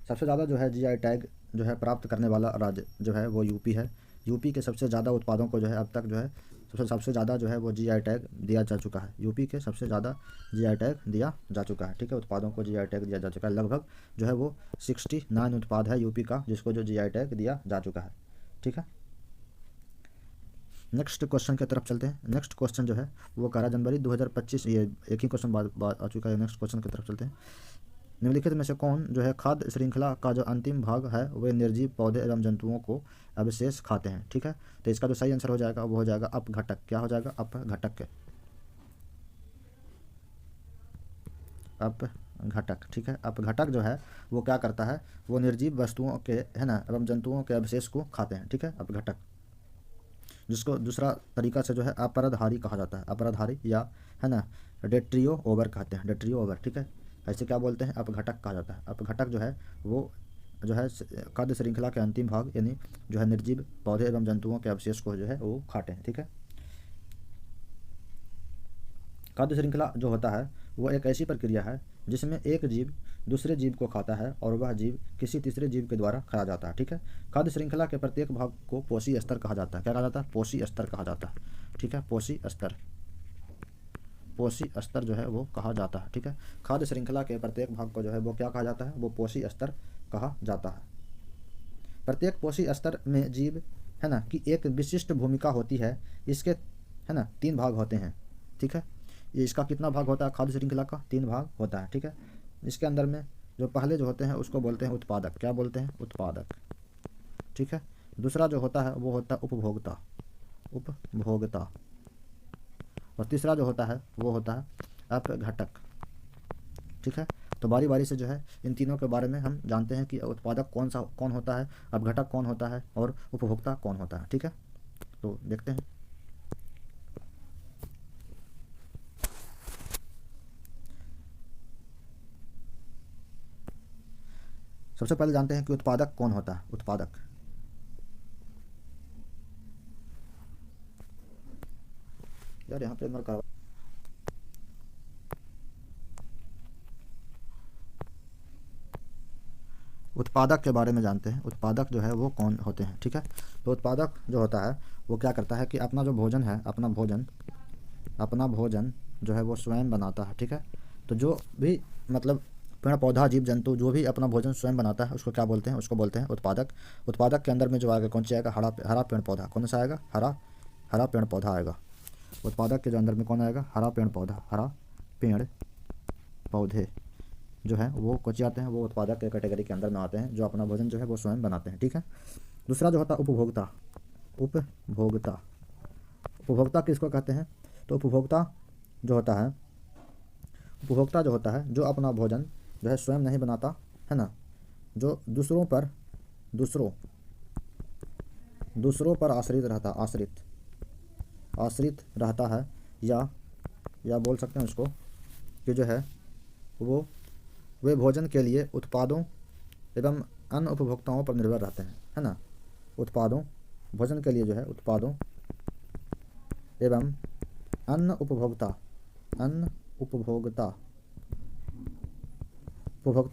S1: सबसे ज़्यादा जो है जीआई टैग जो है प्राप्त करने वाला राज्य जो है वो यूपी है। यूपी के सबसे ज़्यादा उत्पादों को जो है अब तक जो है सबसे ज़्यादा जो है वो जीआई टैग दिया जा चुका है। यूपी के सबसे ज़्यादा जीआई टैग दिया जा चुका है। ठीक है, उत्पादों को जीआई टैग दिया जा चुका है। लगभग जो है वो 69 उत्पाद है यूपी का जिसको जो जीआई टैग दिया जा चुका है। ठीक है, नेक्स्ट क्वेश्चन की तरफ चलते हैं। नेक्स्ट क्वेश्चन जो है वो 11 जनवरी 2025, ये एक ही क्वेश्चन बाद आ चुका है। नेक्स्ट क्वेश्चन की तरफ चलते हैं। निम्नलिखित में से कौन जो है खाद्य श्रृंखला का जो अंतिम भाग है वे निर्जीव पौधे एवं जंतुओं को अवशेष खाते हैं। ठीक है, तो इसका जो सही आंसर हो जाएगा वो हो जाएगा अपघटक। क्या हो जाएगा? अपघटक। ठीक है, अपघटक जो है वो क्या करता है, वो निर्जीव वस्तुओं के, है ना, एवं जंतुओं के अवशेष को खाते हैं। ठीक है, अपघटक, जिसको दूसरा तरीका से जो है अपरधारी कहा जाता है, अपरधारी या, है ना, डेट्रियो ओवर कहते हैं, डेट्रियो ओवर। ठीक है, ऐसे क्या बोलते हैं, अपघटक कहा जाता है। अपघटक जो है वो जो है खाद्य श्रृंखला के अंतिम भाग यानी जो है निर्जीव पौधे एवं जंतुओं के अवशेष को जो है वो खाते हैं। ठीक है, खाद्य श्रृंखला जो होता है वो एक ऐसी प्रक्रिया है जिसमें एक जीव दूसरे जीव को खाता है और वह जीव किसी तीसरे जीव के द्वारा खाया जाता है। ठीक है, खाद्य श्रृंखला के प्रत्येक भाग को पोषी स्तर कहा जाता है। क्या कहा जाता है? पोषी स्तर कहा जाता है। ठीक है, पोषी स्तर जो है वो कहा जाता है। ठीक है, खाद्य श्रृंखला के प्रत्येक भाग को जो है वो क्या कहा जाता है? वो पोषी स्तर कहा जाता है। प्रत्येक पोषी स्तर में जीव, है ना, की एक विशिष्ट भूमिका होती है। इसके, है ना, 3 भाग होते हैं। ठीक है, ये इसका कितना भाग होता है? खाद्य श्रृंखला का 3 भाग होता है। ठीक है, इसके अंदर में जो पहले जो होते हैं उसको बोलते हैं उत्पादक। क्या बोलते हैं? उत्पादक। ठीक है, दूसरा जो होता है वो होता है उपभोक्ता, और तीसरा जो होता है वो होता है अपघटक। ठीक है, तो बारी बारी से जो है इन तीनों के बारे में हम जानते हैं कि उत्पादक कौन होता है, अपघटक कौन होता है और उपभोक्ता कौन होता है। ठीक है, तो देखते हैं। सबसे पहले जानते हैं कि उत्पादक कौन होता है। उत्पादक, यार यहाँ पे मेरा उत्पादक के बारे में जानते हैं। उत्पादक जो है वो कौन होते हैं। ठीक है, तो उत्पादक जो होता है वो क्या करता है कि अपना जो भोजन है, अपना भोजन जो है वो स्वयं बनाता है। ठीक है, तो जो भी मतलब पेड़ पौधा जीव जंतु जो भी अपना भोजन स्वयं बनाता है उसको क्या बोलते हैं? उसको बोलते हैं उत्पादक। उत्पादक के अंदर में जो आएगा कौन सा आएगा? हरा पेड़ पौधा। कौन सा आएगा? हरा पेड़ पौधा आएगा। उत्पादक के जो अंदर में कौन आएगा? हरा पेड़ पौधा। हरा पेड़ पौधे जो है वो कौन आते हैं? वो उत्पादक के कैटेगरी के अंदर में आते हैं, जो अपना भोजन जो है वो स्वयं बनाते हैं। ठीक है। दूसरा जो होता है उपभोक्ता। उपभोक्ता उपभोक्ता किसको कहते हैं? तो उपभोक्ता जो होता है जो अपना भोजन जो है स्वयं नहीं बनाता है ना, जो दूसरों पर आश्रित रहता है, या बोल सकते हैं उसको कि जो है वो वे भोजन के लिए उत्पादों एवं अन्य उपभोक्ताओं पर निर्भर रहते हैं, है ना। भोजन के लिए जो है उत्पादों एवं अन्य उपभोक्ता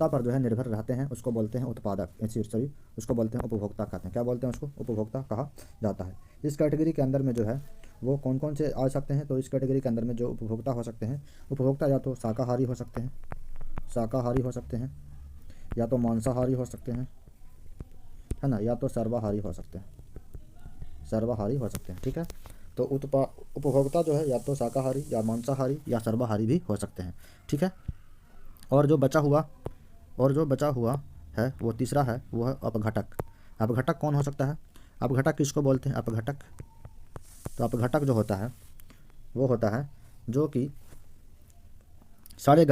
S1: पर जो है निर्भर रहते हैं, उसको बोलते हैं उत्पादक। सॉरी, उसको बोलते हैं उपभोक्ता कहते हैं। क्या बोलते हैं उसको? उपभोक्ता कहा जाता है। इस कैटेगरी के अंदर में जो है वो कौन कौन से आ सकते हैं? तो इस कैटेगरी के अंदर में जो उपभोक्ता हो सकते हैं, उपभोक्ता या तो शाकाहारी हो सकते हैं, या तो मांसाहारी हो सकते हैं, है ना, या तो सर्वाहारी हो सकते हैं। ठीक है। तो उपभोक्ता जो है या तो शाकाहारी या मांसाहारी या सर्वाहारी भी हो सकते हैं। ठीक है। और जो बचा हुआ है वो तीसरा है, वो है अपघटक। अपघटक कौन हो सकता है? अपघटक किसको बोलते हैं? अपघटक, तो अपघटक जो होता है वो होता है जो कि सड़े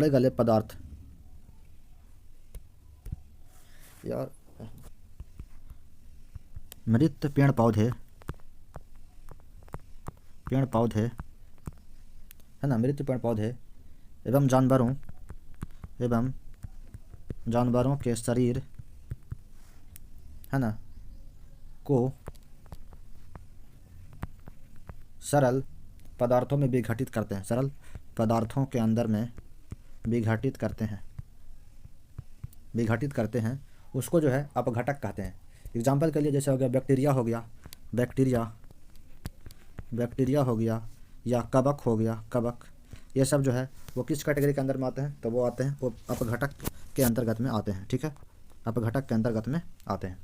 S1: गले पदार्थ, यार मृत पेड़ पौधे है ना, मृत पेड़ पौधे एवं जानवरों के शरीर, है ना, को सरल पदार्थों में विघटित करते हैं। सरल पदार्थों के अंदर में विघटित करते हैं, उसको जो है अपघटक कहते हैं। एग्जाम्पल के लिए जैसे हो गया बैक्टीरिया हो गया या कवक हो गया, ये सब जो है वो किस कैटेगरी के अंदर में आते हैं? तो वो आते हैं, वो अपघटक के अंतर्गत में आते हैं। ठीक है। अपघटक के अंतर्गत में आते हैं।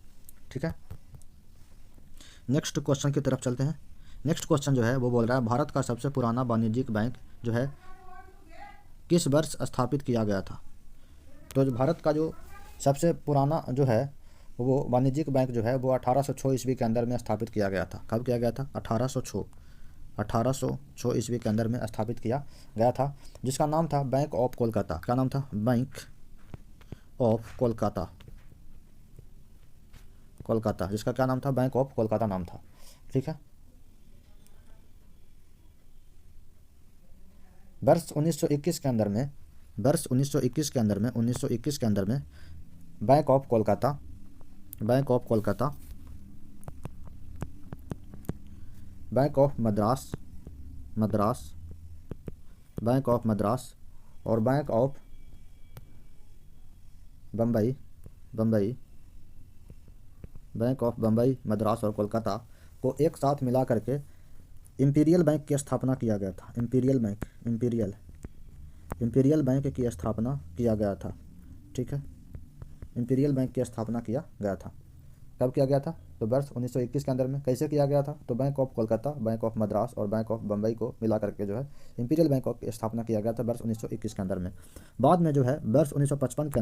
S1: ठीक है। नेक्स्ट क्वेश्चन की तरफ चलते हैं। नेक्स्ट क्वेश्चन जो है वो बोल रहा है भारत का सबसे पुराना वाणिज्यिक बैंक जो है किस वर्ष स्थापित किया गया था? तो जो भारत का जो सबसे पुराना जो है वो वाणिज्यिक बैंक जो है वो 1806 ईस्वी के अंदर में स्थापित किया गया था। कब किया गया था? 1806 ईस्वी के अंदर में स्थापित किया गया था, जिसका नाम था बैंक ऑफ कोलकाता। क्या नाम था? बैंक ऑफ कोलकाता, जिसका क्या नाम था? बैंक ऑफ कोलकाता नाम था। ठीक है। वर्ष 1921 के अंदर में बैंक ऑफ मद्रास, और बैंक ऑफ बम्बई, मद्रास और कोलकाता को एक साथ मिला करके इंपीरियल बैंक की स्थापना किया गया था। इंपीरियल बैंक की स्थापना किया गया था। ठीक है। इंपीरियल बैंक की स्थापना किया गया था। कब किया गया था? तो वर्ष 1921 के अंदर में। कैसे किया गया था? तो bank of Kolkata, bank of Madras और बैंक ऑफ बम्बई को मिला करके जो है इंपीरियल बैंक की स्थापना किया गया था वर्ष 1921 के अंदर में। बाद में जो है वर्ष 1955 के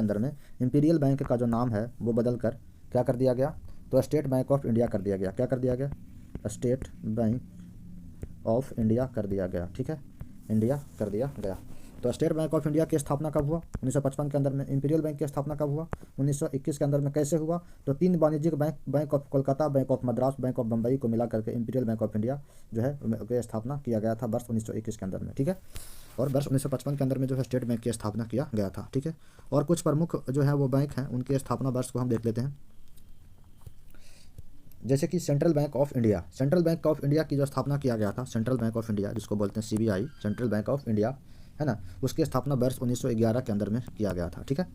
S1: अंदर में इंपीरियल बैंक का जो नाम है वो बदल कर क्या कर दिया गया? तो स्टेट बैंक ऑफ इंडिया कर दिया गया। क्या कर दिया गया? स्टेट बैंक ऑफ इंडिया कर दिया गया। ठीक है। इंडिया कर दिया गया। तो स्टेट बैंक ऑफ इंडिया की स्थापना कब हुआ? 1955 के अंदर में। इंपीरियल बैंक की स्थापना कब हुआ? 1921 के अंदर में। कैसे हुआ? तो 3 वाणिज्यिक bank of Kolkata, bank of Madras, bank of Bombay को मिला करके इंपीरियल बैंक ऑफ इंडिया जो है की स्थापना किया गया था वर्ष 1921 के अंदर में। ठीक है। और वर्ष 1955 के अंदर में जो है स्टेट बैंक की स्थापना किया गया था। ठीक है। और कुछ प्रमुख जो है वो बैंक हैं, उनकी स्थापना वर्ष को हम देख लेते हैं। जैसे कि सेंट्रल बैंक ऑफ इंडिया की जो स्थापना किया गया था, सेंट्रल बैंक ऑफ इंडिया जिसको बोलते हैं CBI, central bank of India, है ना, उसकी स्थापना वर्ष 1911 के अंदर में किया गया था। ठीक है।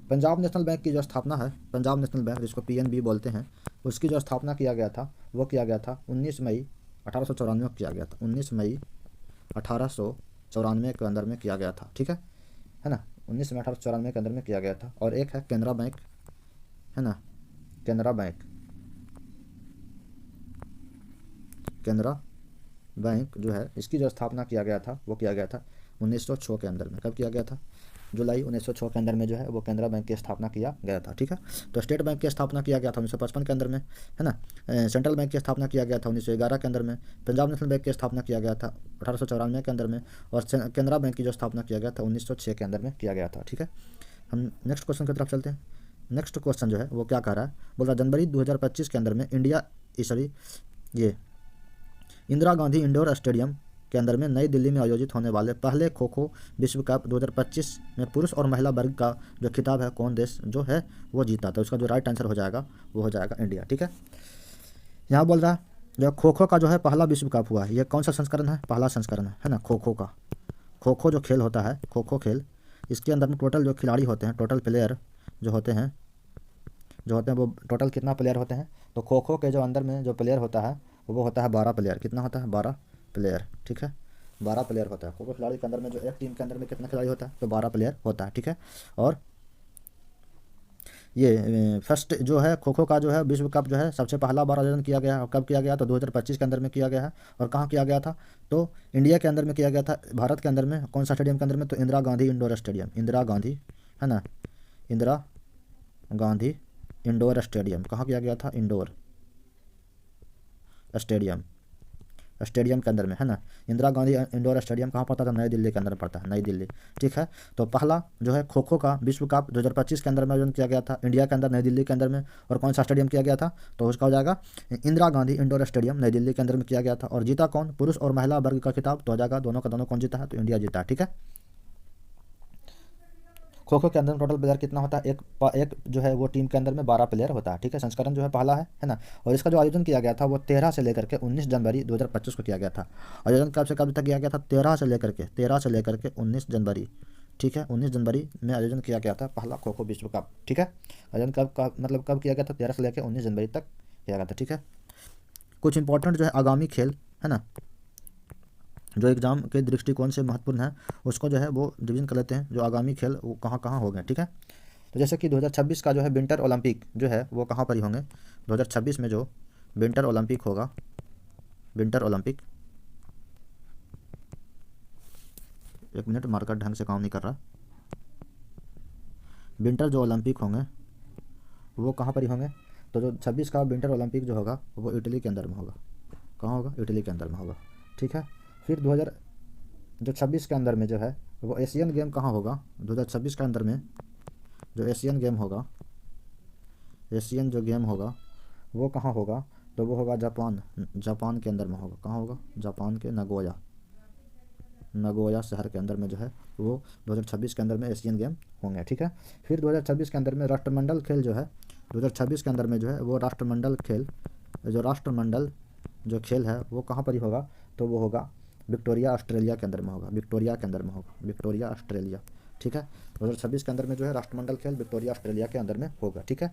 S1: पंजाब नेशनल बैंक की जो स्थापना है, पंजाब नेशनल बैंक जिसको पीएनबी बोलते हैं, उसकी जो स्थापना किया गया था वो किया गया था 19 मई 1894 को किया गया था। 19 मई 1894 के अंदर में किया गया था, ठीक है ना। 19 मई 1894 के अंदर में किया गया था। और एक है केनरा बैंक, है ना, केनरा बैंक, केनरा बैंक जो है इसकी जो स्थापना किया गया था वो किया गया था 1906 के अंदर में। कब किया गया था? जुलाई 1906 के अंदर में जो है वो केनरा बैंक की स्थापना किया गया था, ठीक है। तो स्टेट बैंक की स्थापना किया गया था 1955 के अंदर में, है ना। सेंट्रल बैंक की स्थापना किया गया था 1911 के अंदर में। पंजाब नेशनल बैंक की स्थापना किया गया था 1894 के अंदर में। और केनरा बैंक की जो स्थापना किया गया था 1906 के अंदर में किया गया था, ठीक है। हम नेक्स्ट क्वेश्चन की तरफ चलते हैं। नेक्स्ट क्वेश्चन जो है वो क्या कह रहा है, बोल रहा जनवरी 2025 के अंदर में ये इंदिरा गांधी इंडोर स्टेडियम के अंदर में नई दिल्ली में आयोजित होने वाले पहले खो खो विश्व कप 2025 में पुरुष और महिला वर्ग का जो खिताब है कौन देश जो है वो जीता? तो उसका जो राइट आंसर हो जाएगा वो हो जाएगा इंडिया, ठीक है। यहाँ बोल रहा है जो खो खो का जो है पहला विश्व कप हुआ, ये कौन सा संस्करण है? पहला संस्करण है ना खो खो का। खो खो जो खेल होता है, खो खो खेल, इसके अंदर में टोटल जो खिलाड़ी होते हैं, टोटल प्लेयर जो होते हैं वो टोटल कितना प्लेयर होते हैं? तो खो खो के जो अंदर में जो प्लेयर होता है वो होता है 12 प्लेयर। कितना होता है? 12 प्लेयर, ठीक है। 12 प्लेयर होता है खो खो खिलाड़ी के अंदर में। जो एक टीम के अंदर में कितना खिलाड़ी होता है? तो 12 प्लेयर होता है, ठीक है। और ये फर्स्ट जो है खो खो का जो है विश्व कप जो है सबसे पहला बार आयोजन किया गया है। कब किया गया? तो 2025 के अंदर में किया गया है। और कहाँ किया गया था? तो इंडिया के अंदर में किया गया था, भारत के अंदर में। कौन सा स्टेडियम के अंदर में? तो इंदिरा गांधी इंडोर स्टेडियम, इंदिरा गांधी, है ना, इंदिरा गांधी इंडोर स्टेडियम। कहाँ किया गया था? इंडोर स्टेडियम के अंदर में, है ना। इंदिरा गांधी इंडोर स्टेडियम कहाँ पड़ता था? नई दिल्ली के अंदर पड़ता है, नई दिल्ली, ठीक है। तो पहला जो है खो खो का विश्व कप 2025 के अंदर में आयोजन किया गया था इंडिया के अंदर, नई दिल्ली के अंदर में। और कौन सा स्टेडियम किया गया था? तो उसका हो जाएगा इंदिरा गांधी इंडोर स्टेडियम, नई दिल्ली के अंदर में किया गया था। और जीता कौन? पुरुष और महिला वर्ग का खिताब तो हो जाएगा दोनों का दोनों कौन जीता है? तो इंडिया जीता, ठीक है। खो खो के अंदर टोटल प्लेयर कितना होता है? एक जो है वो टीम के अंदर में 12 प्लेयर होता है, ठीक है। संस्करण जो है पहला है ना। और इसका जो आयोजन किया गया था वो 13 से लेकर के 19 जनवरी 2025 को किया गया था। आयोजन कब से कब तक किया गया था? 13 से लेकर के 19 जनवरी, ठीक है। 19 जनवरी में आयोजन किया गया था पहला खो खो विश्व कप, ठीक है। आयोजन मतलब कब किया गया था? 13 से लेकर 19 जनवरी तक किया गया था, ठीक है। कुछ इंपॉर्टेंट जो है आगामी खेल, है ना, जो एग्ज़ाम के दृष्टिकोण से महत्वपूर्ण है उसको जो है वो डिवीजन कर लेते हैं। जो आगामी खेल वो कहाँ कहाँ हो गए, ठीक है। तो जैसे कि 2026 का जो है विंटर ओलंपिक जो है वो कहाँ पर ही होंगे? 2026 में जो विंटर ओलंपिक होगा, विंटर ओलंपिक, एक मिनट, मार्कर ढंग से काम नहीं कर रहा। विंटर जो ओलंपिक होंगे वो कहाँ पर ही होंगे? तो जो 26 का विंटर ओलंपिक जो होगा वो इटली के अंदर में होगा। कहाँ होगा? इटली के अंदर में होगा, ठीक है। फिर 2026 के अंदर में जो है वो एशियन गेम कहाँ होगा? 2026 के अंदर में जो एशियन गेम होगा, एशियन जो गेम होगा वो कहाँ होगा? तो वो होगा जापान के अंदर में होगा। कहाँ होगा? जापान के नगोया शहर के अंदर में जो है वो 2026 के अंदर में एशियन गेम होंगे, ठीक है। फिर 2026 के अंदर में राष्ट्रमंडल खेल जो है 2026 के अंदर में जो है वो राष्ट्रमंडल जो खेल है वो कहाँ पर ही होगा? तो वो होगा विक्टोरिया ऑस्ट्रेलिया के अंदर में होगा, विक्टोरिया ऑस्ट्रेलिया, ठीक है। 2026 के अंदर में जो है राष्ट्रमंडल खेल विक्टोरिया ऑस्ट्रेलिया के अंदर में होगा, ठीक है।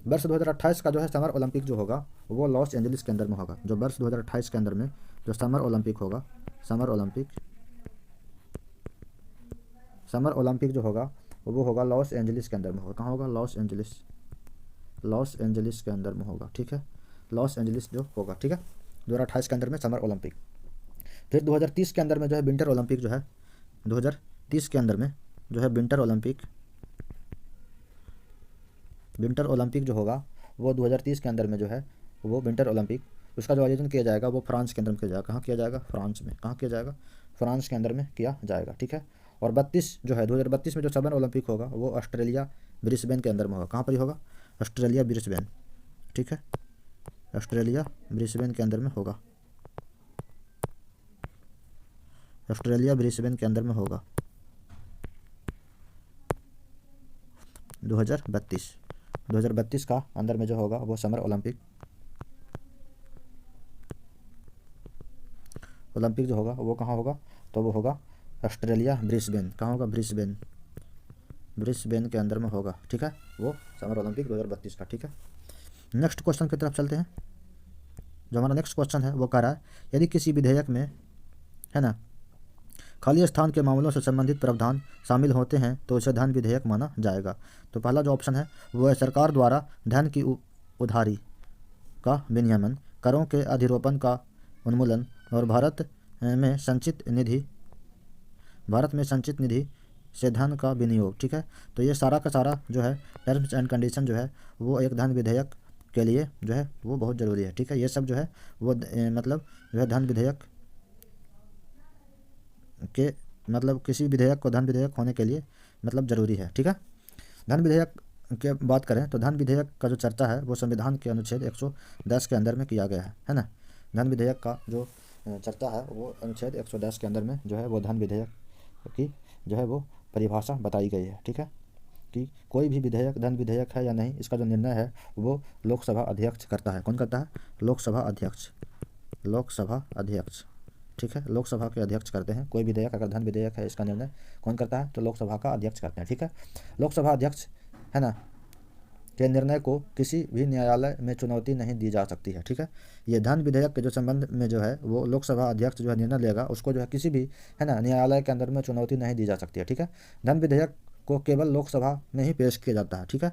S1: वर्ष 2028 का जो है समर ओलंपिक जो होगा वो लॉस एंजलिस के अंदर में होगा। जो वर्ष 2028 के अंदर में जो समर ओलंपिक होगा, समर ओलंपिक जो होगा वो होगा लॉस एंजलिस के अंदर में होगा। कहाँ होगा? लॉस एंजलिस के अंदर में होगा, ठीक है। लॉस एंजलिस जो होगा, ठीक है, 2028 के अंदर में समर ओलंपिक। फिर 2030 के अंदर में जो है विंटर ओलंपिक जो है 2030 के अंदर में जो है विंटर ओलंपिक जो होगा वो 2030 के अंदर में जो है वो विंटर ओलंपिक, उसका जो आयोजन किया जाएगा वो फ्रांस के अंदर में किया जाएगा। कहाँ किया जाएगा? फ्रांस में। कहाँ किया जाएगा? फ्रांस के अंदर में किया जाएगा, ठीक है। और 32 जो है 2032 में जो समर ओलंपिक होगा वो ऑस्ट्रेलिया ब्रिस्बेन के अंदर में होगा। कहाँ पर ही होगा? ऑस्ट्रेलिया ब्रिस्बेन, ठीक है, ऑस्ट्रेलिया ब्रिस्बेन के अंदर में होगा, ऑस्ट्रेलिया ब्रिस्बेन के अंदर में होगा 2032 का अंदर में जो होगा वो समर ओलंपिक जो होगा वो कहाँ होगा? तो वो होगा ऑस्ट्रेलिया ब्रिस्बेन। कहाँ होगा? ब्रिस्बेन, ब्रिस्बेन के अंदर में होगा, ठीक है, वो समर ओलंपिक 2032 का, ठीक है। नेक्स्ट क्वेश्चन की तरफ चलते हैं। जो हमारा नेक्स्ट क्वेश्चन है वो कह रहा है यदि किसी विधेयक में, है ना, खाली स्थान के मामलों से संबंधित प्रावधान शामिल होते हैं तो उसे धन विधेयक माना जाएगा। तो पहला जो ऑप्शन है वो है सरकार द्वारा धन की उधारी का विनियमन, करों के अधिरोपण का उन्मूलन और भारत में संचित निधि से धन का विनियोग, ठीक है। तो ये सारा का सारा जो है टर्म्स एंड कंडीशन जो है वो एक धन विधेयक के लिए जो है वो बहुत ज़रूरी है, ठीक है। ये सब जो है वो मतलब जो है धन विधेयक के मतलब किसी विधेयक को धन विधेयक होने के लिए मतलब ज़रूरी है, ठीक है। धन विधेयक के बात करें तो धन विधेयक का जो चर्चा है वो संविधान के अनुच्छेद 110 के अंदर में किया गया है ना। धन विधेयक का जो चर्चा है वो अनुच्छेद 110 के अंदर में जो है वो धन विधेयक की जो है वो परिभाषा बताई गई है, ठीक है, कि कोई भी विधेयक धन विधेयक है या नहीं, इसका जो निर्णय है वो लोकसभा अध्यक्ष करता है। कौन करता है? लोकसभा अध्यक्ष, ठीक है, लोकसभा के अध्यक्ष करते हैं। कोई विधेयक अगर धन विधेयक है इसका निर्णय कौन करता है? तो लोकसभा का अध्यक्ष करते हैं, ठीक है। लोकसभा अध्यक्ष, है ना, के निर्णय को किसी भी न्यायालय में चुनौती नहीं दी जा सकती है, ठीक है। ये धन विधेयक के जो संबंध में जो है वो लोकसभा अध्यक्ष जो है निर्णय लेगा, उसको जो है किसी भी, है ना, न्यायालय के अंदर में चुनौती नहीं दी जा सकती है, ठीक है। धन विधेयक को केवल लोकसभा में ही पेश किया जाता है, ठीक है।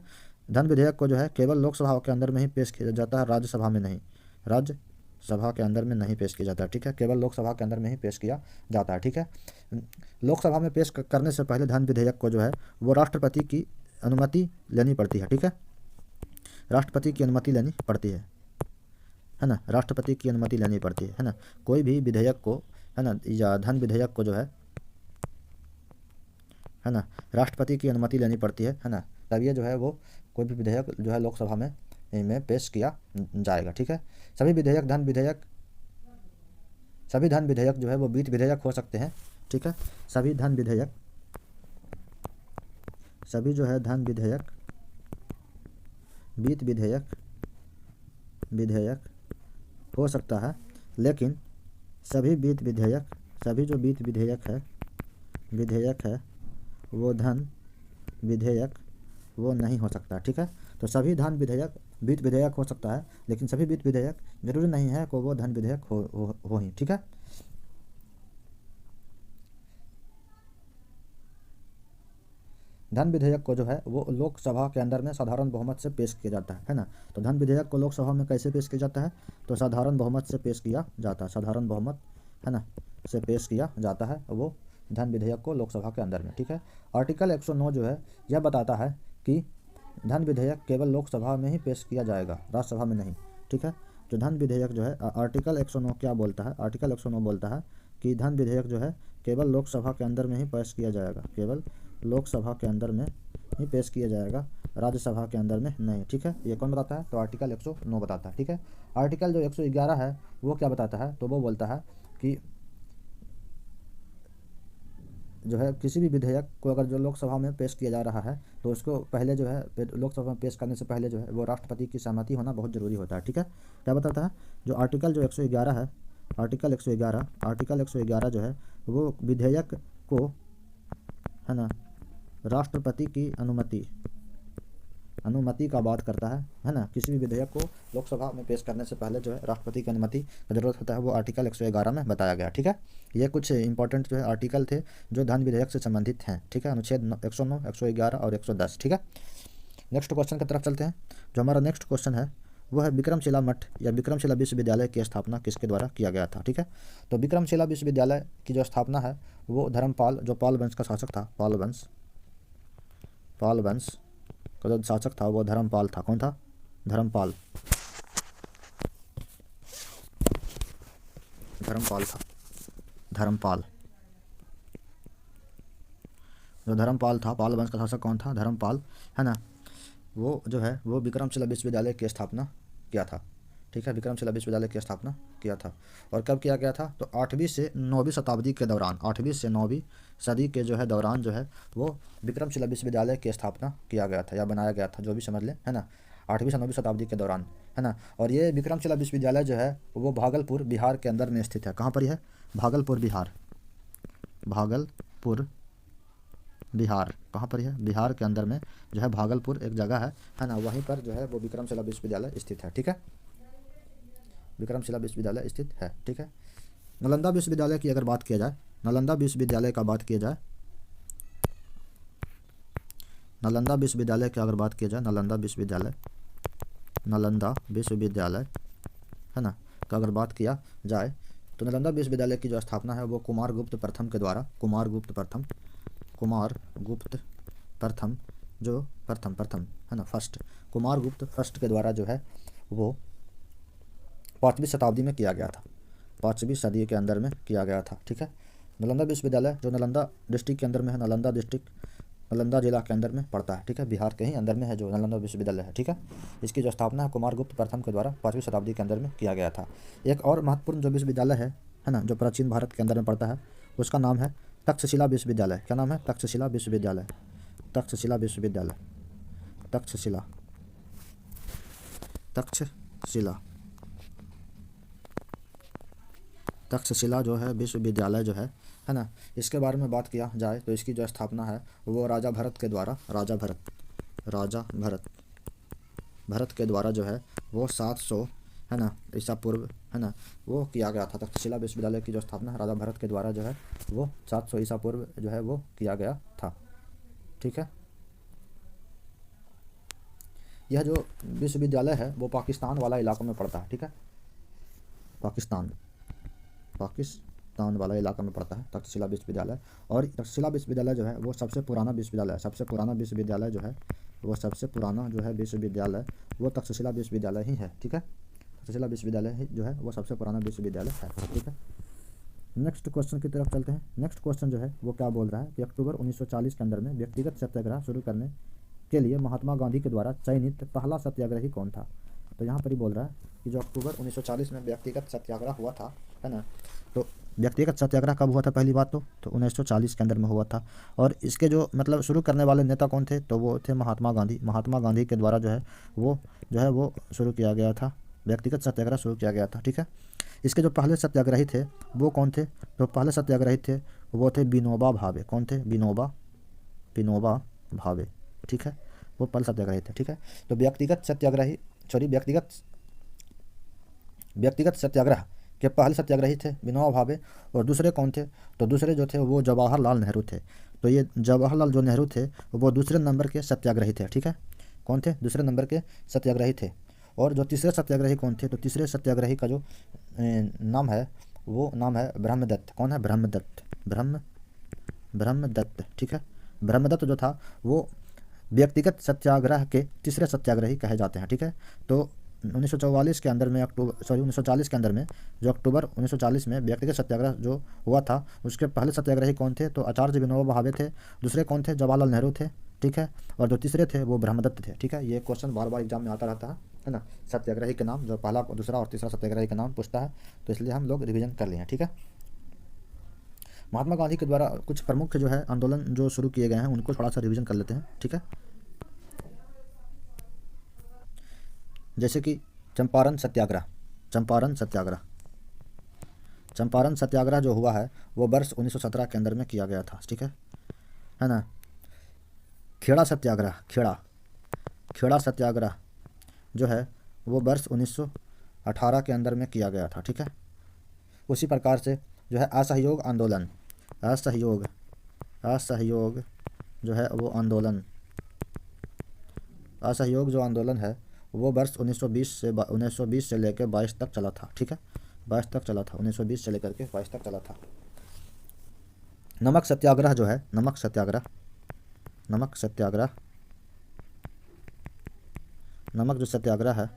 S1: धन विधेयक को जो है केवल लोकसभा के अंदर में ही पेश किया जाता है, राज्यसभा में नहीं, राज्यसभा के अंदर में नहीं पेश किया जाता है, ठीक है, केवल लोकसभा के अंदर में ही पेश किया जाता है, ठीक है। लोकसभा में पेश करने से पहले धन विधेयक को जो है वो राष्ट्रपति की अनुमति लेनी पड़ती है, ठीक है, राष्ट्रपति की अनुमति लेनी पड़ती है ना, राष्ट्रपति की अनुमति लेनी पड़ती है ना। कोई भी विधेयक को, है ना, या धन विधेयक को जो है ना, राष्ट्रपति की अनुमति लेनी पड़ती है ना, तब ये जो है वो कोई भी विधेयक जो है लोकसभा में पेश किया जाएगा, ठीक है। सभी धन विधेयक जो है वो वित्त विधेयक हो सकते हैं, ठीक है। सभी जो है धन विधेयक वित्त विधेयक हो सकता है, लेकिन सभी जो वित्त विधेयक है वो धन विधेयक वो नहीं हो सकता, ठीक है। तो सभी धन विधेयक वित्त विधेयक हो सकता है, लेकिन सभी वित्त विधेयक जरूरी नहीं है कि वो धन विधेयक हो ही, ठीक है। धन विधेयक को जो है वो लोकसभा के अंदर में साधारण बहुमत से पेश किया जाता है ना। तो धन विधेयक को लोकसभा में कैसे पेश किया जाता है? तो साधारण बहुमत से पेश किया जाता है, साधारण बहुमत, है ना, से पेश किया जाता है वो धन विधेयक को लोकसभा के अंदर में, ठीक है। आर्टिकल 109 जो है यह बताता है कि धन विधेयक केवल लोकसभा में ही पेश किया जाएगा, राज्यसभा में नहीं, ठीक है। जो धन विधेयक जो है आर्टिकल 109 क्या बोलता है? आर्टिकल 109 बोलता है कि धन विधेयक जो है केवल लोकसभा के अंदर में ही पेश किया जाएगा, केवल लोकसभा के अंदर में ही पेश किया जाएगा, राज्यसभा के अंदर में नहीं, ठीक है। ये कौन बताता है? तो आर्टिकल 109 बताता है, ठीक है। आर्टिकल जो 111 है वो क्या बताता है? तो वो बोलता है कि जो है किसी भी विधेयक को अगर जो लोकसभा में पेश किया जा रहा है तो उसको पहले जो है लोकसभा में पेश करने से पहले जो है वो राष्ट्रपति की सहमति होना बहुत ज़रूरी होता है, ठीक है। क्या बताता है? जो आर्टिकल जो 111 है, आर्टिकल 111 जो है वो विधेयक को, है ना, राष्ट्रपति की अनुमति का बात करता है ना। किसी भी विधेयक को लोकसभा में पेश करने से पहले जो है राष्ट्रपति की अनुमति का जरूरत होता है, वो आर्टिकल 111 में बताया गया, ठीक है। ये कुछ इंपॉर्टेंट जो है आर्टिकल थे जो धन विधेयक से संबंधित हैं, ठीक है, अनुच्छेद 109, 111 और 110, ठीक है। नेक्स्ट क्वेश्चन की तरफ चलते हैं। जो हमारा नेक्स्ट क्वेश्चन है वो है विक्रमशिला मठ या विक्रमशिला विश्वविद्यालय की स्थापना किसके द्वारा किया गया था, ठीक है। तो विक्रमशिला विश्वविद्यालय की जो स्थापना है वो धर्मपाल, जो पाल वंश का शासक था, पाल वंश का जो शासक था वो धर्मपाल था। कौन था? धर्मपाल था, धर्मपाल। जो धर्मपाल था, पाल वंश का शासक कौन था? धर्मपाल, है ना। वो जो है वो विक्रमशिला विश्वविद्यालय की स्थापना किया था, ठीक है, विक्रमशिला विश्वविद्यालय की स्थापना किया था। और कब किया गया था? तो 8वीं से 9वीं शताब्दी के दौरान, 8वीं से 9वीं सदी के जो है दौरान जो है वो विक्रमशिला विश्वविद्यालय की स्थापना किया गया था या बनाया गया था, जो भी समझ लें, है ना, 8वीं से 9वीं शताब्दी के दौरान, है ना। और ये विक्रमशिला विश्वविद्यालय जो है वो भागलपुर बिहार के अंदर में स्थित है। कहाँ पर है? भागलपुर बिहार कहाँ पर है, बिहार के अंदर में जो है भागलपुर एक जगह है ना, वहीं पर जो है वो विक्रमशिला विश्वविद्यालय स्थित है। ठीक है, विक्रमशिला विश्वविद्यालय स्थित है। ठीक है, नालंदा विश्वविद्यालय की अगर बात किया जाए, नालंदा विश्वविद्यालय का बात किया जाए, नालंदा विश्वविद्यालय की अगर बात किया जाए, नालंदा विश्वविद्यालय, नालंदा विश्वविद्यालय है ना का अगर बात किया जाए तो नालंदा विश्वविद्यालय की जो स्थापना है वो कुमारगुप्त प्रथम के द्वारा, कुमारगुप्त प्रथम जो प्रथम है ना, फर्स्ट, कुमारगुप्त फर्स्ट के द्वारा जो है वो 5वीं शताब्दी में किया गया था, 5वीं सदी के अंदर में किया गया था। ठीक है, नालंदा विश्वविद्यालय जो नालंदा डिस्ट्रिक्ट के अंदर में है, नालंदा डिस्ट्रिक्ट नालंदा जिला के अंदर में पड़ता है। ठीक है, बिहार के ही अंदर में है जो नालंदा विश्वविद्यालय है। ठीक है, इसकी जो स्थापना है कुमारगुप्त प्रथम के द्वारा 5वीं शताब्दी के अंदर में किया गया था। एक और महत्वपूर्ण जो विश्वविद्यालय है ना, जो प्राचीन भारत के अंदर में पड़ता है, उसका नाम है तक्षशिला विश्वविद्यालय। क्या नाम है? तक्षशिला विश्वविद्यालय, तक्षशिला विश्वविद्यालय, तक्षशिला, तक्षशिला, तक्षशिला जो है विश्वविद्यालय जो है ना, इसके बारे में बात किया जाए तो इसकी जो स्थापना है वो राजा भरत के द्वारा, राजा भरत के द्वारा जो है वो 700 है ना ईसा पूर्व है ना वो किया गया था। तक्षशिला विश्वविद्यालय की जो स्थापना राजा भरत के द्वारा जो है वो 700 ईसा पूर्व जो है वो किया गया था। ठीक है, यह जो विश्वविद्यालय है वो पाकिस्तान वाला इलाकों में पड़ता है। ठीक है, पाकिस्तान वाला इलाका में पड़ता है तक्षशिला विश्वविद्यालय। और तक्षशिला विश्वविद्यालय जो है वो सबसे पुराना विश्वविद्यालय है, सबसे पुराना विश्वविद्यालय जो है वो सबसे पुराना जो है विश्वविद्यालय वो तक्षशिला विश्वविद्यालय ही है। ठीक है, तक्षशिला विश्वविद्यालय ही जो है वो सबसे पुराना विश्वविद्यालय है। ठीक है, नेक्स्ट क्वेश्चन की तरफ चलते हैं। नेक्स्ट क्वेश्चन जो है वो क्या बोल रहा है कि अक्टूबर 1940 के अंदर में व्यक्तिगत सत्याग्रह शुरू करने के लिए महात्मा गांधी के द्वारा चयनित पहला सत्याग्रही कौन था? तो यहाँ पर ही बोल रहा है कि जो अक्टूबर 1940 में व्यक्तिगत सत्याग्रह हुआ था है ना, तो व्यक्तिगत सत्याग्रह कब हुआ था? पहली बात तो 1940 के अंदर में हुआ था। और इसके जो मतलब शुरू करने वाले नेता कौन थे? तो वो थे महात्मा गांधी। महात्मा गांधी के द्वारा जो है वो शुरू किया गया था, व्यक्तिगत सत्याग्रह शुरू किया गया था। ठीक है, इसके जो पहले सत्याग्रही थे वो कौन थे? तो पहले सत्याग्रही थे वो थे विनोबा भावे। कौन थे? विनोबा भावे। ठीक है, वो पहले सत्याग्रही थे। ठीक है, तो व्यक्तिगत सत्याग्रह के पहले सत्याग्रही थे विनोबा भावे। और दूसरे कौन थे? तो दूसरे जो थे वो जवाहरलाल नेहरू थे। तो ये जवाहरलाल जो नेहरू थे वो दूसरे नंबर के सत्याग्रही थे। ठीक है, कौन थे? दूसरे नंबर के सत्याग्रही थे। और जो तीसरे सत्याग्रही कौन थे? तो तीसरे सत्याग्रही का जो नाम है वो नाम है ब्रह्मदत्त। कौन है? ब्रह्मदत्त। ठीक है, ब्रह्मदत्त जो था वो व्यक्तिगत सत्याग्रह के तीसरे सत्याग्रही कहे जाते हैं। ठीक है, तो 1940 के अंदर में 1940 के अंदर में जो अक्टूबर 1940 में व्यक्तिगत सत्याग्रह जो हुआ था उसके पहले सत्याग्रही कौन थे? तो आचार्य विनोबा भावे थे। दूसरे कौन थे? जवाहरलाल नेहरू थे। ठीक है, और जो तीसरे थे वो ब्रह्मदत्त थे। ठीक है, ये क्वेश्चन बार बार एग्जाम में आता रहता है ना, सत्याग्रही के नाम जो पहला, दूसरा और तीसरा सत्याग्रही के नाम पूछता है, तो इसलिए हम लोग रिविजन कर लिए। ठीक है, महात्मा गांधी के द्वारा कुछ प्रमुख जो है आंदोलन जो शुरू किए गए हैं उनको थोड़ा सा रिविजन कर लेते हैं। ठीक है, जैसे कि चंपारण सत्याग्रह जो हुआ है वो वर्ष 1917 के अंदर में किया गया था। ठीक है ना। खेड़ा सत्याग्रह जो है वो वर्ष 1918 के अंदर में किया गया था। ठीक है, उसी प्रकार से जो है असहयोग जो है वो आंदोलन, असहयोग जो आंदोलन है वो वर्ष 1920 से लेकर 22 तक चला था। ठीक है, 22 तक चला था, 1920 से लेकर के 22 तक चला था। नमक सत्याग्रह जो है, नमक सत्याग्रह है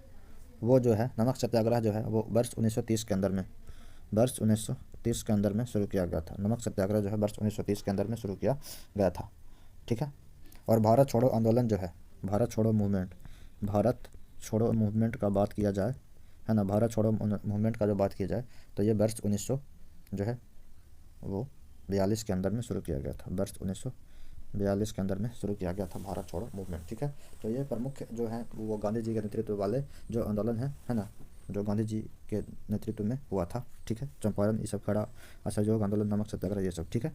S1: वो जो है नमक सत्याग्रह जो है वो वर्ष 1930 के अंदर में शुरू किया गया था। नमक सत्याग्रह जो है वर्ष 1930 के अंदर में शुरू किया गया था। ठीक है, और भारत छोड़ो आंदोलन जो है, भारत छोड़ो मूवमेंट का बात किया जाए है ना, भारत छोड़ो मूवमेंट का जो बात की जाए तो ये वर्ष 1942 के अंदर में शुरू किया गया था। वर्ष 1942 के अंदर में शुरू किया गया था भारत छोड़ो मूवमेंट। ठीक है, तो ये प्रमुख जो है वो गांधी जी के नेतृत्व वाले जो आंदोलन है ना, जो गांधी जी के नेतृत्व में हुआ था। ठीक है, चंपारण, ये सब, खड़ा, असहयोग आंदोलन, नमक सत्याग्रह, ये सब। ठीक है,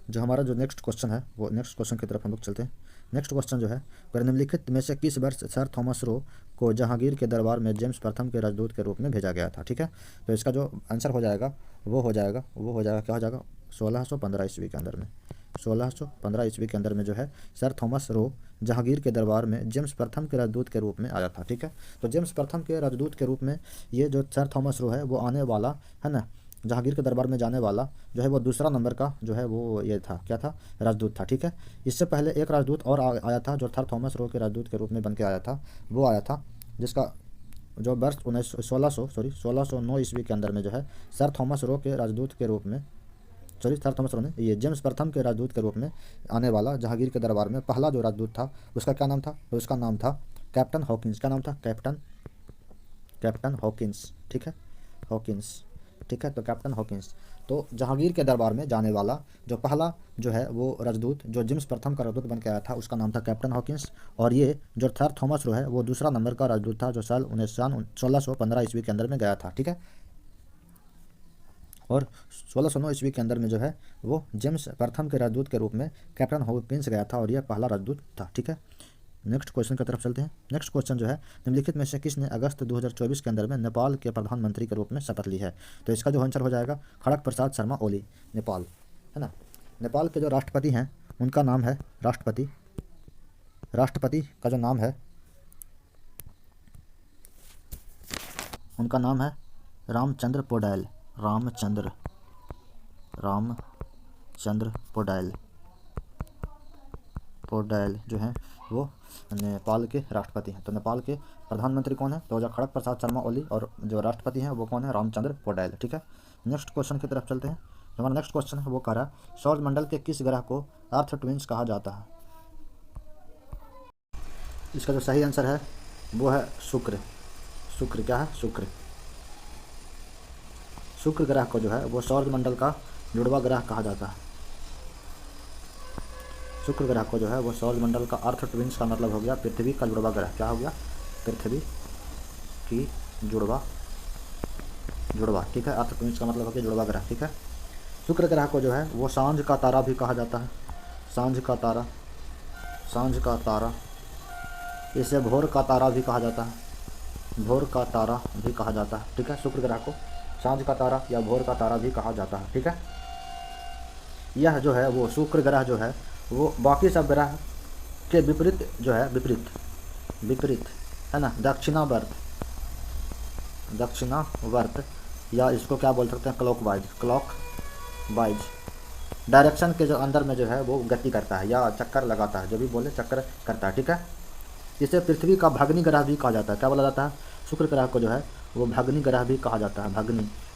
S1: जो हमारा जो नेक्स्ट क्वेश्चन है वो नेक्स्ट क्वेश्चन की तरफ हम लोग चलते हैं। नेक्स्ट क्वेश्चन जो है, निम्नलिखित में से किस वर्ष सर थॉमस रो को जहांगीर के दरबार में जेम्स प्रथम के राजदूत के रूप में भेजा गया था? ठीक है, तो इसका जो आंसर हो जाएगा वो हो जाएगा क्या हो जाएगा 1615 ईस्वी के अंदर में। 1615 ईस्वी के अंदर में जो है सर थॉमस रो जहांगीर के दरबार में जेम्स प्रथम के राजदूत के रूप में आया था। ठीक है, तो जेम्स प्रथम के राजदूत के रूप में ये जो सर थॉमस रो है वो आने वाला है ना, जहांगीर के दरबार में जाने वाला जो है वो दूसरा नंबर का जो है वो ये था, क्या था, राजदूत था। ठीक है, इससे पहले एक राजदूत और आया था जो सर थॉमस रो के राजदूत के रूप में बन के आया था, वो आया था जिसका जो वर्ष 1609 ईस्वी के अंदर में जो है सर थॉमस रो के राजदूत के रूप में सर थॉमस रो ने ये जेम्स प्रथम के राजदूत के रूप में आने वाला जहांगीर के दरबार में पहला जो राजदूत था उसका क्या नाम था? तो उसका नाम था कैप्टन हॉकिंस। क्या नाम था? Captain Hawkins. ठीक है, हॉकिंस। ठीक है, तो कैप्टन हॉकिंस। तो जहांगीर के दरबार में जाने वाला जो पहला जो है वो राजदूत जो जेम्स प्रथम का राजदूत बन के आया था उसका नाम था कैप्टन हॉकिंस। और ये जो सर थॉमस रो है वो दूसरा नंबर का राजदूत था जो साल 1615 ईस्वी के अंदर में गया था। ठीक है, और 1609 ईस्वी के अंदर में जो है वो जेम्स प्रथम के राजदूत के रूप में कैप्टन हॉकिंस गया था और यह पहला राजदूत था। ठीक है, नेक्स्ट क्वेश्चन की तरफ चलते हैं। नेक्स्ट क्वेश्चन जो है, निम्नलिखित में से किसने अगस्त 2024 के अंदर में नेपाल के प्रधानमंत्री के रूप में शपथ ली है? तो इसका जो आंसर हो जाएगा खड़ग प्रसाद शर्मा ओली, नेपाल, है ना। नेपाल के जो राष्ट्रपति हैं उनका नाम है राष्ट्रपति का जो नाम है उनका नाम है रामचंद्र पौडेल। रामचंद्र पौडेल जो हैं वो नेपाल के राष्ट्रपति हैं। तो नेपाल के प्रधानमंत्री कौन है? तो खड़ग प्रसाद शर्मा ओली, और जो राष्ट्रपति हैं वो कौन है? रामचंद्र पौडेल। ठीक है, नेक्स्ट क्वेश्चन की तरफ चलते हैं। जो हमारा नेक्स्ट क्वेश्चन है वो कह रहा है सौर मंडल के किस ग्रह को अर्थ ट्विंस कहा जाता है? इसका जो सही आंसर है वो है शुक्र। क्या है? शुक्र ग्रह को जो है वो सौर मंडल का जुड़वा ग्रह कहा जाता है। शुक्र ग्रह को जो है वो सौर मंडल का अर्थ ट्विंस का मतलब हो गया पृथ्वी का जुड़वा ग्रह। क्या हो गया? पृथ्वी की जुड़वा। ठीक है, अर्थ ट्विंस का मतलब हो गया जुड़वा ग्रह। ठीक है, शुक्र ग्रह को जो है वो सांझ का तारा भी कहा जाता है। सांझ का तारा। इसे भोर का तारा भी कहा जाता है। ठीक है, शुक्र ग्रह को सांझ का तारा या भोर का तारा भी कहा जाता है। ठीक है, यह जो है वो शुक्र ग्रह जो है वो बाकी सब ग्रह के विपरीत जो है विपरीत है ना, दक्षिणावर्त या इसको क्या बोल सकते हैं, क्लॉकवाइज डायरेक्शन के जो अंदर में जो है वो गति करता है या चक्कर लगाता है, जो भी बोले चक्कर करता है। ठीक है, इसे पृथ्वी का भग्नि ग्रह भी कहा जाता है। क्या बोला जाता है? शुक्र ग्रह को जो है वो भग्नि ग्रह भी कहा जाता है।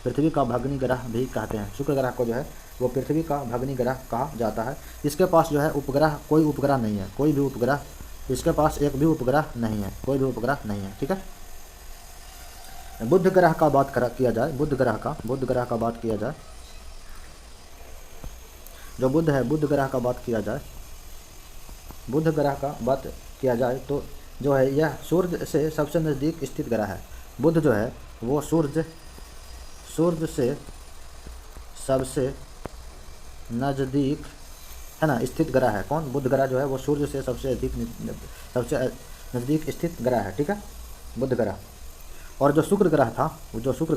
S1: पृथ्वी का भग्नि ग्रह भी कहते हैं। शुक्र ग्रह को जो है वो पृथ्वी का भग्नि ग्रह कहा जाता है। इसके पास जो है कोई उपग्रह नहीं है, इसके पास एक भी उपग्रह नहीं है, ठीक है, बुध ग्रह का बात किया जाए, बुध ग्रह का बात किया जाए, जो बुध है बुध ग्रह का बात किया जाए तो जो है यह सूर्य से सबसे नज़दीक स्थित ग्रह है। बुध जो है वो सूर्य से सबसे नज़दीक है ना स्थित ग्रह है। कौन? बुध ग्रह जो है वो सूर्य से सबसे नज़दीक स्थित ग्रह है। ठीक है, बुध ग्रह। और जो शुक्र ग्रह था जो शुक्र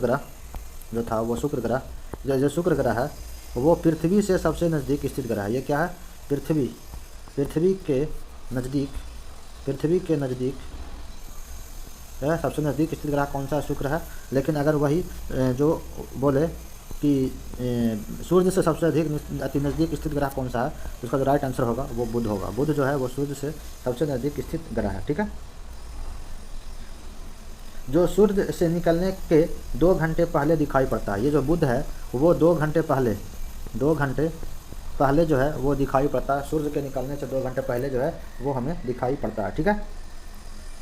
S1: ग्रह है वो पृथ्वी से सबसे नज़दीक स्थित ग्रह है। ये क्या है? पृथ्वी के नज़दीक है, सबसे नज़दीक स्थित ग्रह कौन सा? शुक्र है। लेकिन अगर वही जो बोले कि सूर्य से सबसे अति नज़दीक स्थित ग्रह कौन सा है, उसका जो राइट आंसर होगा वो बुध होगा। बुध जो है वो सूर्य से सबसे नज़दीक स्थित ग्रह है। ठीक है, जो सूर्य से निकलने के 2 घंटे पहले दिखाई पड़ता है। ये जो बुध है वो 2 घंटे पहले जो है वो दिखाई पड़ता है। सूर्य के निकलने से 2 घंटे पहले जो है वो हमें दिखाई पड़ता है। ठीक है,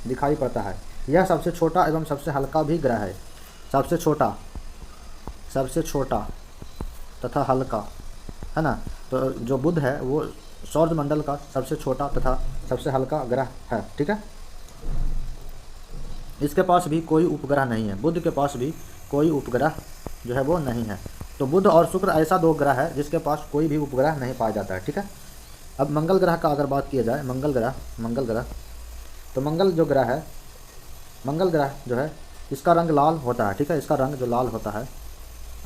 S1: दिखाई पड़ता है। यह सबसे छोटा एवं सबसे हल्का भी ग्रह है। सबसे छोटा तथा हल्का, है ना। तो जो बुध है वो सौर मंडल का सबसे छोटा तथा सबसे हल्का ग्रह है। ठीक है, इसके पास भी कोई उपग्रह नहीं है। बुध के पास भी कोई उपग्रह जो है वो नहीं है। तो बुध और शुक्र ऐसा 2 ग्रह है जिसके पास कोई भी उपग्रह नहीं पाया जाता है, ठीक है। अब मंगल ग्रह का अगर बात किया जाए, मंगल ग्रह तो मंगल जो ग्रह है, मंगल ग्रह जो है इसका रंग लाल होता है, ठीक है। इसका रंग जो लाल होता है,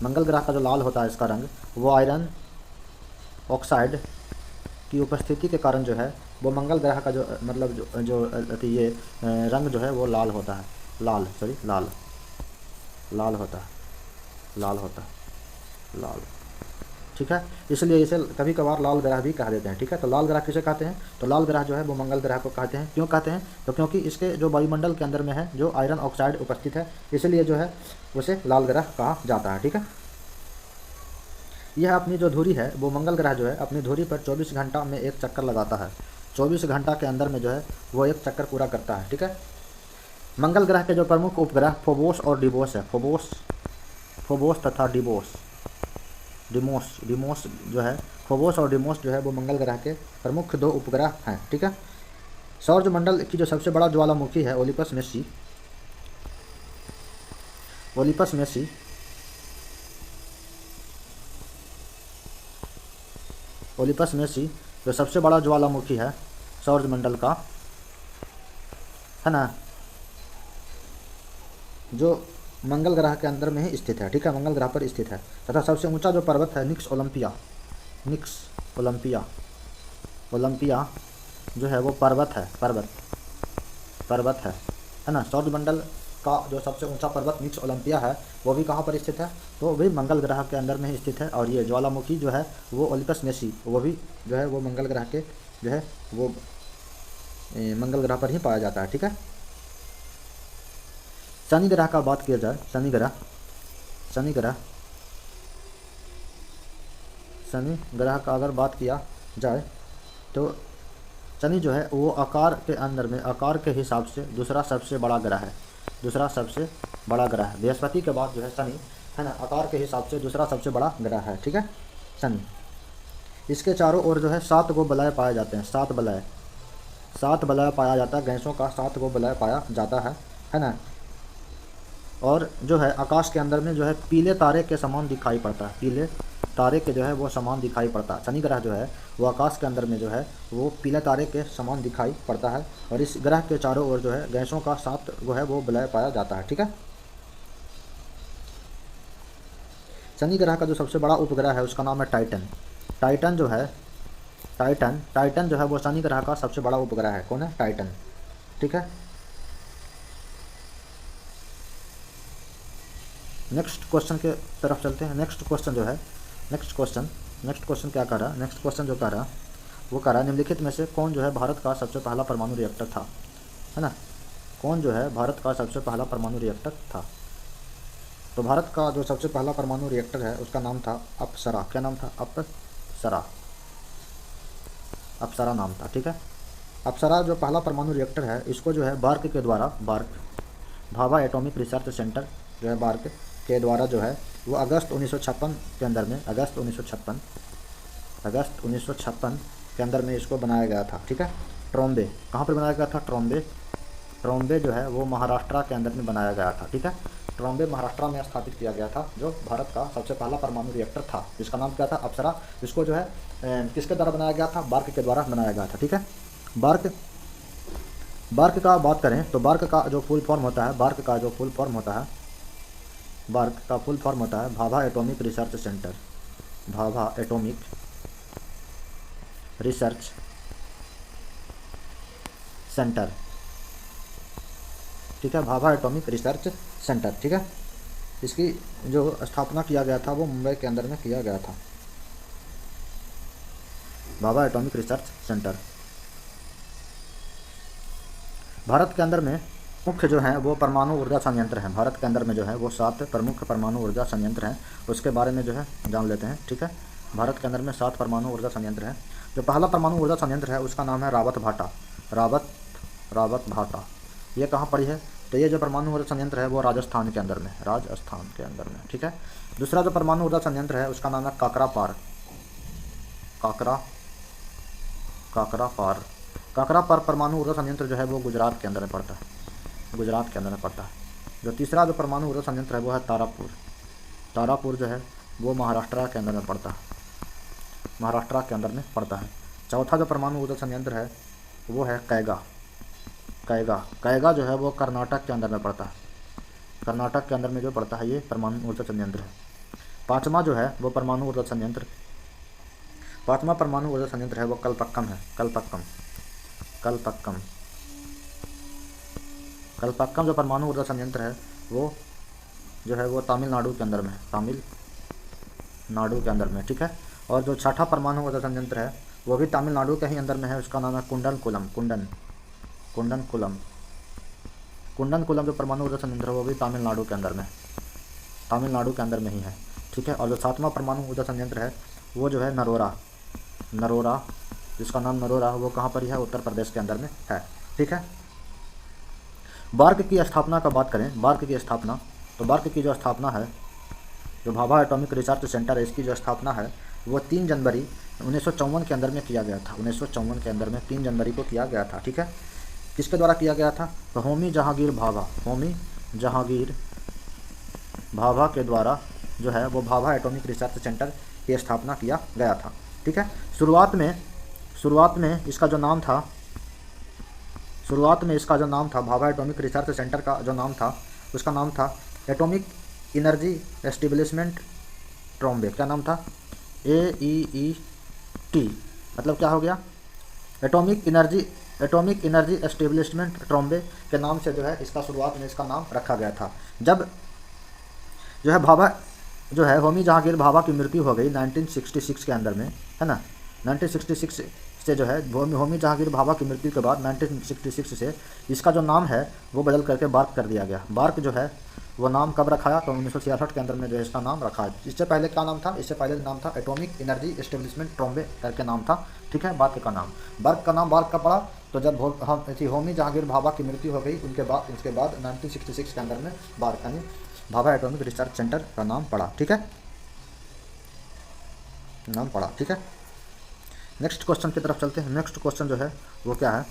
S1: मंगल ग्रह का जो लाल होता है इसका रंग, वो आयरन ऑक्साइड की उपस्थिति के कारण जो है वो मंगल ग्रह का जो मतलब ये रंग जो है वो लाल होता है, लाल होता है, लाल, ठीक है। इसलिए इसे कभी कभार लाल ग्रह भी कह देते हैं, ठीक है। तो लाल ग्रह किसे कहते हैं, तो लाल ग्रह जो है वो मंगल ग्रह को कहते हैं। क्यों कहते हैं, तो क्योंकि इसके जो वायुमंडल के अंदर में है जो आयरन ऑक्साइड उपस्थित है, इसलिए जो है उसे लाल ग्रह कहा जाता है, ठीक है। यह अपनी जो धुरी है वो मंगल ग्रह जो है अपनी धुरी पर 24 घंटा में एक चक्कर लगाता है। 24 घंटा के अंदर में जो है वो एक चक्कर पूरा करता है, ठीक है। मंगल ग्रह के जो प्रमुख उपग्रह फोबोस और डिबोस है, फोबोस तथा डिमोस जो है, फोबोस और डिमोस जो है वो मंगल ग्रह के प्रमुख 2 उपग्रह हैं, ठीक है। सौरमंडल की जो सबसे बड़ा ज्वालामुखी है ओलिपस मेसी जो सबसे बड़ा ज्वालामुखी है सौरमंडल का, है ना, जो मंगल ग्रह के अंदर में ही स्थित है, ठीक है, मंगल ग्रह पर स्थित है। तथा सबसे ऊंचा जो पर्वत है निक्स ओलंपिया जो है वो पर्वत है ना। सौरमंडल का जो सबसे ऊंचा पर्वत निक्स ओलंपिया है वो भी कहाँ पर स्थित है, तो वो भी मंगल ग्रह के अंदर में ही स्थित है। और ये ज्वालामुखी जो है वो ओलिपस मेसी वो भी जो है वो मंगल ग्रह के जो है वो मंगल ग्रह पर ही पाया जाता है, ठीक है। शनि ग्रह का बात किया जाए, शनि ग्रह का अगर बात किया जाए तो शनि जो है वो आकार के हिसाब से दूसरा सबसे बड़ा ग्रह है, बृहस्पति के बाद जो है शनि, है ना, आकार के हिसाब से दूसरा सबसे बड़ा ग्रह है, ठीक है, शनि। इसके चारों ओर जो है 7 गो वलय पाए जाते हैं, 7 वलय पाया जाता है, गैसों का 7 गो वलय पाया जाता है ना। और जो है आकाश के अंदर में जो है पीले तारे के समान दिखाई पड़ता है, पीले तारे के जो है वो समान दिखाई पड़ता है। शनि ग्रह जो है वो आकाश के अंदर में जो है वो पीले तारे के समान दिखाई पड़ता है। और इस ग्रह के चारों ओर जो है गैसों का 7 जो है वो वलय पाया जाता है, ठीक है। शनि ग्रह का जो सबसे बड़ा उपग्रह है उसका नाम है टाइटन। टाइटन जो है वो शनि ग्रह का सबसे बड़ा उपग्रह है। कौन है, टाइटन, ठीक है। नेक्स्ट क्वेश्चन के तरफ चलते हैं। नेक्स्ट क्वेश्चन क्या कर रहा है, नेक्स्ट क्वेश्चन जो कर रहा वो कर रहा है निम्नलिखित में से कौन जो है भारत का सबसे पहला परमाणु रिएक्टर था, है ना, कौन जो है भारत का सबसे पहला परमाणु रिएक्टर था। तो भारत का जो सबसे पहला परमाणु रिएक्टर है उसका नाम था अप्सरा। क्या नाम था, अप्सरा नाम था, ठीक है। अप्सरा जो पहला परमाणु रिएक्टर है इसको जो है बार्क के द्वारा, भाभा एटॉमिक रिसर्च सेंटर जो है बार्क के द्वारा जो है वो अगस्त 1956 के अंदर में, अगस्त 1956 के अंदर में इसको बनाया गया था, ठीक है। ट्रॉम्बे, कहाँ पर बनाया गया था, ट्रॉम्बे जो है वो महाराष्ट्र के अंदर में बनाया गया था, ठीक है। ट्रॉम्बे महाराष्ट्र में स्थापित किया गया था जो भारत का सबसे पहला परमाणु रिएक्टर था, जिसका नाम क्या था, अप्सरा। जिसको जो है किसके द्वारा बनाया गया था, बार्क के द्वारा बनाया गया था, ठीक है। बार्क का बात करें तो बार्क का जो फुल फॉर्म होता है, Bhabha atomic research centre, Bhabha atomic research centre, ठीक है, भाभा एटॉमिक रिसर्च सेंटर, ठीक है। इसकी जो स्थापना किया गया था वो मुंबई के अंदर में किया गया था, Bhabha atomic research centre. Bharat के अंदर में मुख्य जो है वो परमाणु ऊर्जा संयंत्र हैं। भारत के अंदर में जो है वो 7 प्रमुख परमाणु ऊर्जा संयंत्र हैं, उसके बारे में जो है जान लेते हैं, ठीक है। भारत के अंदर में 7 परमाणु ऊर्जा संयंत्र हैं। जो पहला परमाणु ऊर्जा संयंत्र है उसका नाम है रावत भाटा। ये कहाँ पड़ी है, तो ये जो परमाणु ऊर्जा संयंत्र है वो राजस्थान के अंदर में, ठीक है। दूसरा जो परमाणु ऊर्जा संयंत्र है उसका नाम है काकरापार परमाणु ऊर्जा संयंत्र जो है वो गुजरात के अंदर में पड़ता है, जो तीसरा जो परमाणु ऊर्जा संयंत्र है वो है तारापुर जो है वो महाराष्ट्र के अंदर में पड़ता है, महाराष्ट्र के अंदर में पड़ता है। चौथा जो परमाणु ऊर्जा संयंत्र है वो है कैगा। कैगा जो है वो कर्नाटक के अंदर में पड़ता है, कर्नाटक के अंदर में जो पड़ता है ये परमाणु ऊर्जा संयंत्र है। पाँचवा जो है वो परमाणु ऊर्जा संयंत्र, पाँचवा परमाणु ऊर्जा संयंत्र है वो कलपक्कम है। कलपक्कम जो परमाणु ऊर्जा संयंत्र है वो जो है वो तमिलनाडु के अंदर में है, तमिलनाडु के अंदर में, ठीक है। और जो छठा परमाणु ऊर्जा संयंत्र है वो भी तमिलनाडु के ही अंदर में है, उसका नाम है कुंडनकुलम जो परमाणु ऊर्जा संयंत्र है वो भी तमिलनाडु के अंदर में है, तमिलनाडु के अंदर में ही है, ठीक है। और जो सातवां परमाणु ऊर्जा संयंत्र है वो जो है नरोरा, जिसका नाम नरोरा, वो कहाँ पर ही है, उत्तर प्रदेश के अंदर में है, ठीक है। बार्क की स्थापना का बात करें, बार्क की स्थापना, तो बार्क की जो स्थापना है, जो भाभा एटॉमिक रिसर्च सेंटर है, इसकी जो स्थापना है वो 3 जनवरी 1954 के अंदर में किया गया था। 1954 के अंदर में 3 जनवरी को किया गया था, ठीक है। किसके द्वारा किया गया था, तो होमी जहांगीर भाभा के द्वारा जो है वो भाभा एटॉमिक रिसर्च सेंटर की स्थापना किया गया था, ठीक है। शुरुआत में इसका जो नाम था, भाभा एटॉमिक रिसर्च सेंटर का जो नाम था, उसका नाम था एटॉमिक एनर्जी एस्टेब्लिशमेंट ट्रॉम्बे। क्या नाम था, AEET, मतलब क्या हो गया, एटॉमिक एनर्जी एस्टेब्लिशमेंट ट्रॉम्बे के नाम से जो है इसका शुरुआत में इसका नाम रखा गया था। जब जो है भाभा जो है होमी जहांगीर भाभा की मृत्यु हो गई 1966 के अंदर में, है ना। 1966 से जो है होमी जहांगीर भाभा की मृत्यु के बाद 1966 से इसका जो नाम है वो बदल करके बार्क कर दिया गया। बार्क जो है वो नाम कब रखाया, तो 1966 के अंदर में जो है इसका नाम रखा है। इससे पहले क्या नाम था, इससे पहले नाम था एटॉमिक एनर्जी एस्टेब्लिशमेंट ट्रॉम्बे करके नाम था, ठीक है। बार्क का नाम बार्क का पड़ा, तो जब होमी जहांगीर भाभा की मृत्यु हो गई उसके बाद 1966 के अंदर में बार्क यानी भाभा एटॉमिक रिसर्च सेंटर का नाम पड़ा, ठीक है, नाम पड़ा, ठीक है। नेक्स्ट क्वेश्चन की तरफ चलते हैं। नेक्स्ट क्वेश्चन जो है वो क्या है,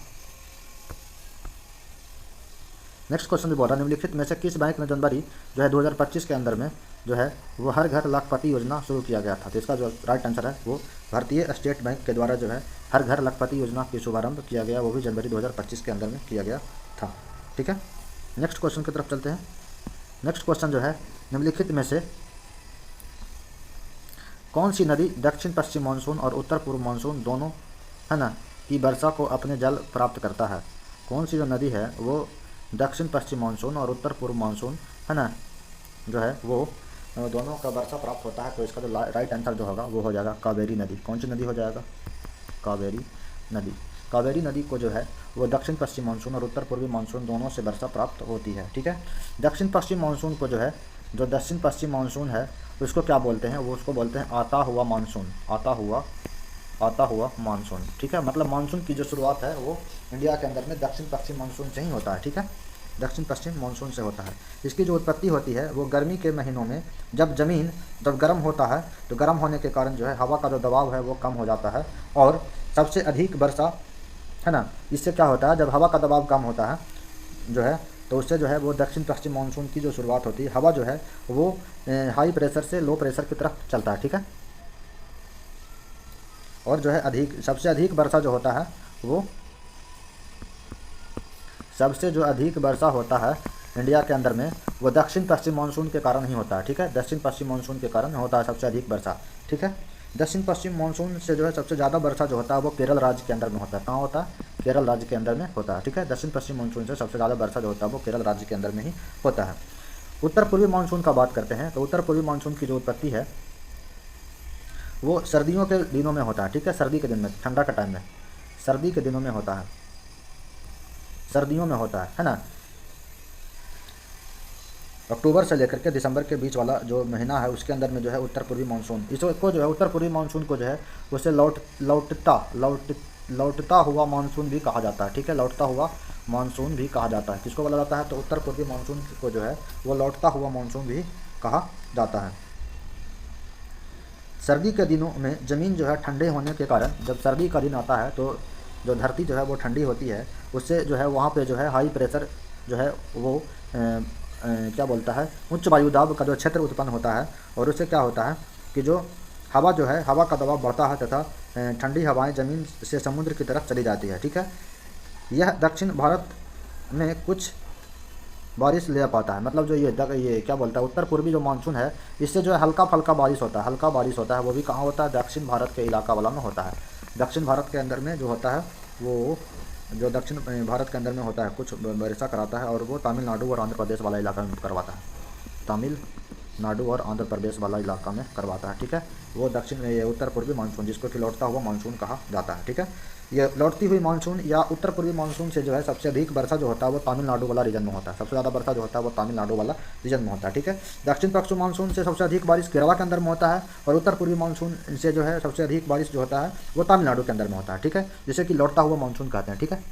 S1: नेक्स्ट क्वेश्चन जो बोल रहा है, निम्नलिखित में से किस बैंक ने जनवरी जो है 2025 के अंदर में जो है वो हर घर लाखपति योजना शुरू किया गया था। तो इसका जो राइट आंसर है वो भारतीय स्टेट बैंक के द्वारा जो है हर घर लाखपति योजना की शुभारंभ किया गया, वो भी जनवरी 2025 के अंदर में किया गया था, ठीक है। नेक्स्ट क्वेश्चन की तरफ चलते हैं। नेक्स्ट क्वेश्चन जो है, निम्नलिखित में से कौन सी नदी दक्षिण पश्चिम मानसून और उत्तर पूर्व मानसून दोनों, है ना, की वर्षा को अपने जल प्राप्त करता है। कौन सी जो नदी है वो दक्षिण पश्चिम मानसून और उत्तर पूर्व मानसून, है ना, जो है वो दोनों का वर्षा प्राप्त होता है। तो इसका जो राइट आंसर जो होगा वो हो जाएगा कावेरी नदी। कौन सी नदी हो जाएगा, कावेरी नदी। कावेरी नदी को जो है वो दक्षिण पश्चिम मानसून और उत्तर पूर्वी मानसून दोनों से वर्षा प्राप्त होती है, ठीक है। दक्षिण पश्चिम मानसून को जो है, जो दक्षिण पश्चिम मानसून है उसको क्या बोलते हैं, वो उसको बोलते हैं आता हुआ मानसून, ठीक है। मतलब मानसून की जो शुरुआत है वो इंडिया के अंदर में दक्षिण पश्चिम मानसून से ही होता है, ठीक है, दक्षिण पश्चिम मानसून से होता है। इसकी जो उत्पत्ति होती है वो गर्मी के महीनों में, जब ज़मीन गर्म होता है तो गर्म होने के कारण जो है हवा का जो दबाव है वो कम हो जाता है, और सबसे अधिक वर्षा, है ना, इससे क्या होता है, जब हवा का दबाव कम होता है जो है तो उससे जो है वो दक्षिण पश्चिम मानसून की जो शुरुआत होती है, हवा जो है वो हाई प्रेशर से लो प्रेशर की तरफ चलता है, ठीक है। और जो है सबसे अधिक वर्षा जो होता है वो, सबसे जो अधिक वर्षा होता है इंडिया के अंदर में वो दक्षिण पश्चिम मानसून के कारण ही होता है, ठीक है। दक्षिण पश्चिम मानसून के कारण होता है सबसे अधिक वर्षा, ठीक है। दक्षिण पश्चिम मानसून से जो है सबसे ज़्यादा वर्षा जो होता है वो केरल राज्य के अंदर में होता है। कहाँ होता है, केरल राज्य के अंदर में होता है, ठीक है। दक्षिण पश्चिम मानसून से सबसे ज़्यादा वर्षा जो होता है वो केरल राज्य के अंदर में ही होता है। उत्तर पूर्वी मानसून का बात करते हैं, तो उत्तर पूर्वी मानसून की जो उत्पत्ति है वो सर्दियों के दिनों में होता है, ठीक है। सर्दी के दिन में, ठंडा का टाइम में, सर्दी के दिनों में होता है, सर्दियों में होता है ना। अक्टूबर से लेकर के दिसंबर के बीच वाला जो महीना है उसके अंदर में जो है उत्तर पूर्वी मानसून, इसको जो है उत्तर पूर्वी मानसून को जो है उसे लौटता हुआ मानसून भी कहा जाता है, ठीक है। लौटता हुआ मानसून भी कहा जाता है। किसको बोला जाता है, तो उत्तर पूर्वी मानसून को जो है वो लौटता हुआ मानसून भी कहा जाता है। सर्दी के दिनों में ज़मीन जो है ठंडे होने के कारण, जब सर्दी का दिन आता है तो जो धरती जो है वो ठंडी होती है, उससे जो है वहाँ पे जो है हाई प्रेशर जो है वो क्या बोलता है, उच्च वायु दाब का जो क्षेत्र उत्पन्न होता है, और उससे क्या होता है कि जो हवा जो है, हवा का दबाव बढ़ता है तथा ठंडी हवाएं ज़मीन से समुद्र की तरफ चली जाती है, ठीक है। यह दक्षिण भारत में कुछ बारिश ले पाता है, मतलब जो ये क्या बोलता है, उत्तर पूर्वी जो मानसून है, इससे जो है हल्का फल्का बारिश होता है, हल्का बारिश होता है। वो भी कहाँ होता है, दक्षिण भारत के इलाका वाला में होता है। दक्षिण भारत के अंदर में जो होता है, वो जो दक्षिण भारत के अंदर में होता है, कुछ बरसा कराता है, और वो तमिलनाडु और आंध्र प्रदेश वाला इलाका में करवाता है, तमिलनाडु और आंध्र प्रदेश वाला इलाका में करवाता है, ठीक है। वो ये उत्तर पूर्वी मानसून, जिसको कि लौटता हुआ मानसून कहा जाता है, ठीक है। ये लौटती हुई मानसून या उत्तर पूर्वी मानसून से जो है सबसे अधिक वर्षा जो होता है वो तमिलनाडु वाला रीजन में होता है। सबसे ज़्यादा वर्षा जो होता है वो तमिलनाडु वाला रीजन में होता है, ठीक है। दक्षिण पश्चिम मानसून से सबसे अधिक बारिश केरला के अंदर में होता है, और उत्तर पूर्वी मानसून से जो है सबसे अधिक बारिश जो होता है वो तमिलनाडु के अंदर में होता है, ठीक है, जिसे कि लौटता हुआ मानसून कहते हैं, ठीक है।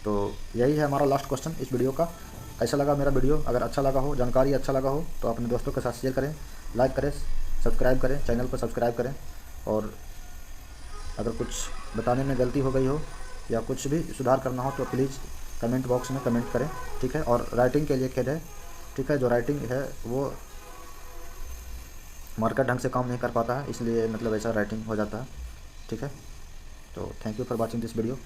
S1: तो यही है हमारा लास्ट क्वेश्चन इस वीडियो का। कैसा लगा मेरा वीडियो? अगर अच्छा लगा हो, जानकारी अच्छा लगा हो, तो अपने दोस्तों के साथ शेयर करें, लाइक करें, सब्सक्राइब करें, चैनल को सब्सक्राइब करें। और अगर कुछ बताने में गलती हो गई हो या कुछ भी सुधार करना हो तो प्लीज़ कमेंट बॉक्स में कमेंट करें, ठीक है। और राइटिंग के लिए खेद है, ठीक है, जो राइटिंग है वो मार्कर ढंग से काम नहीं कर पाता है, इसलिए मतलब ऐसा राइटिंग हो जाता है, ठीक है। तो thank you for watching this video.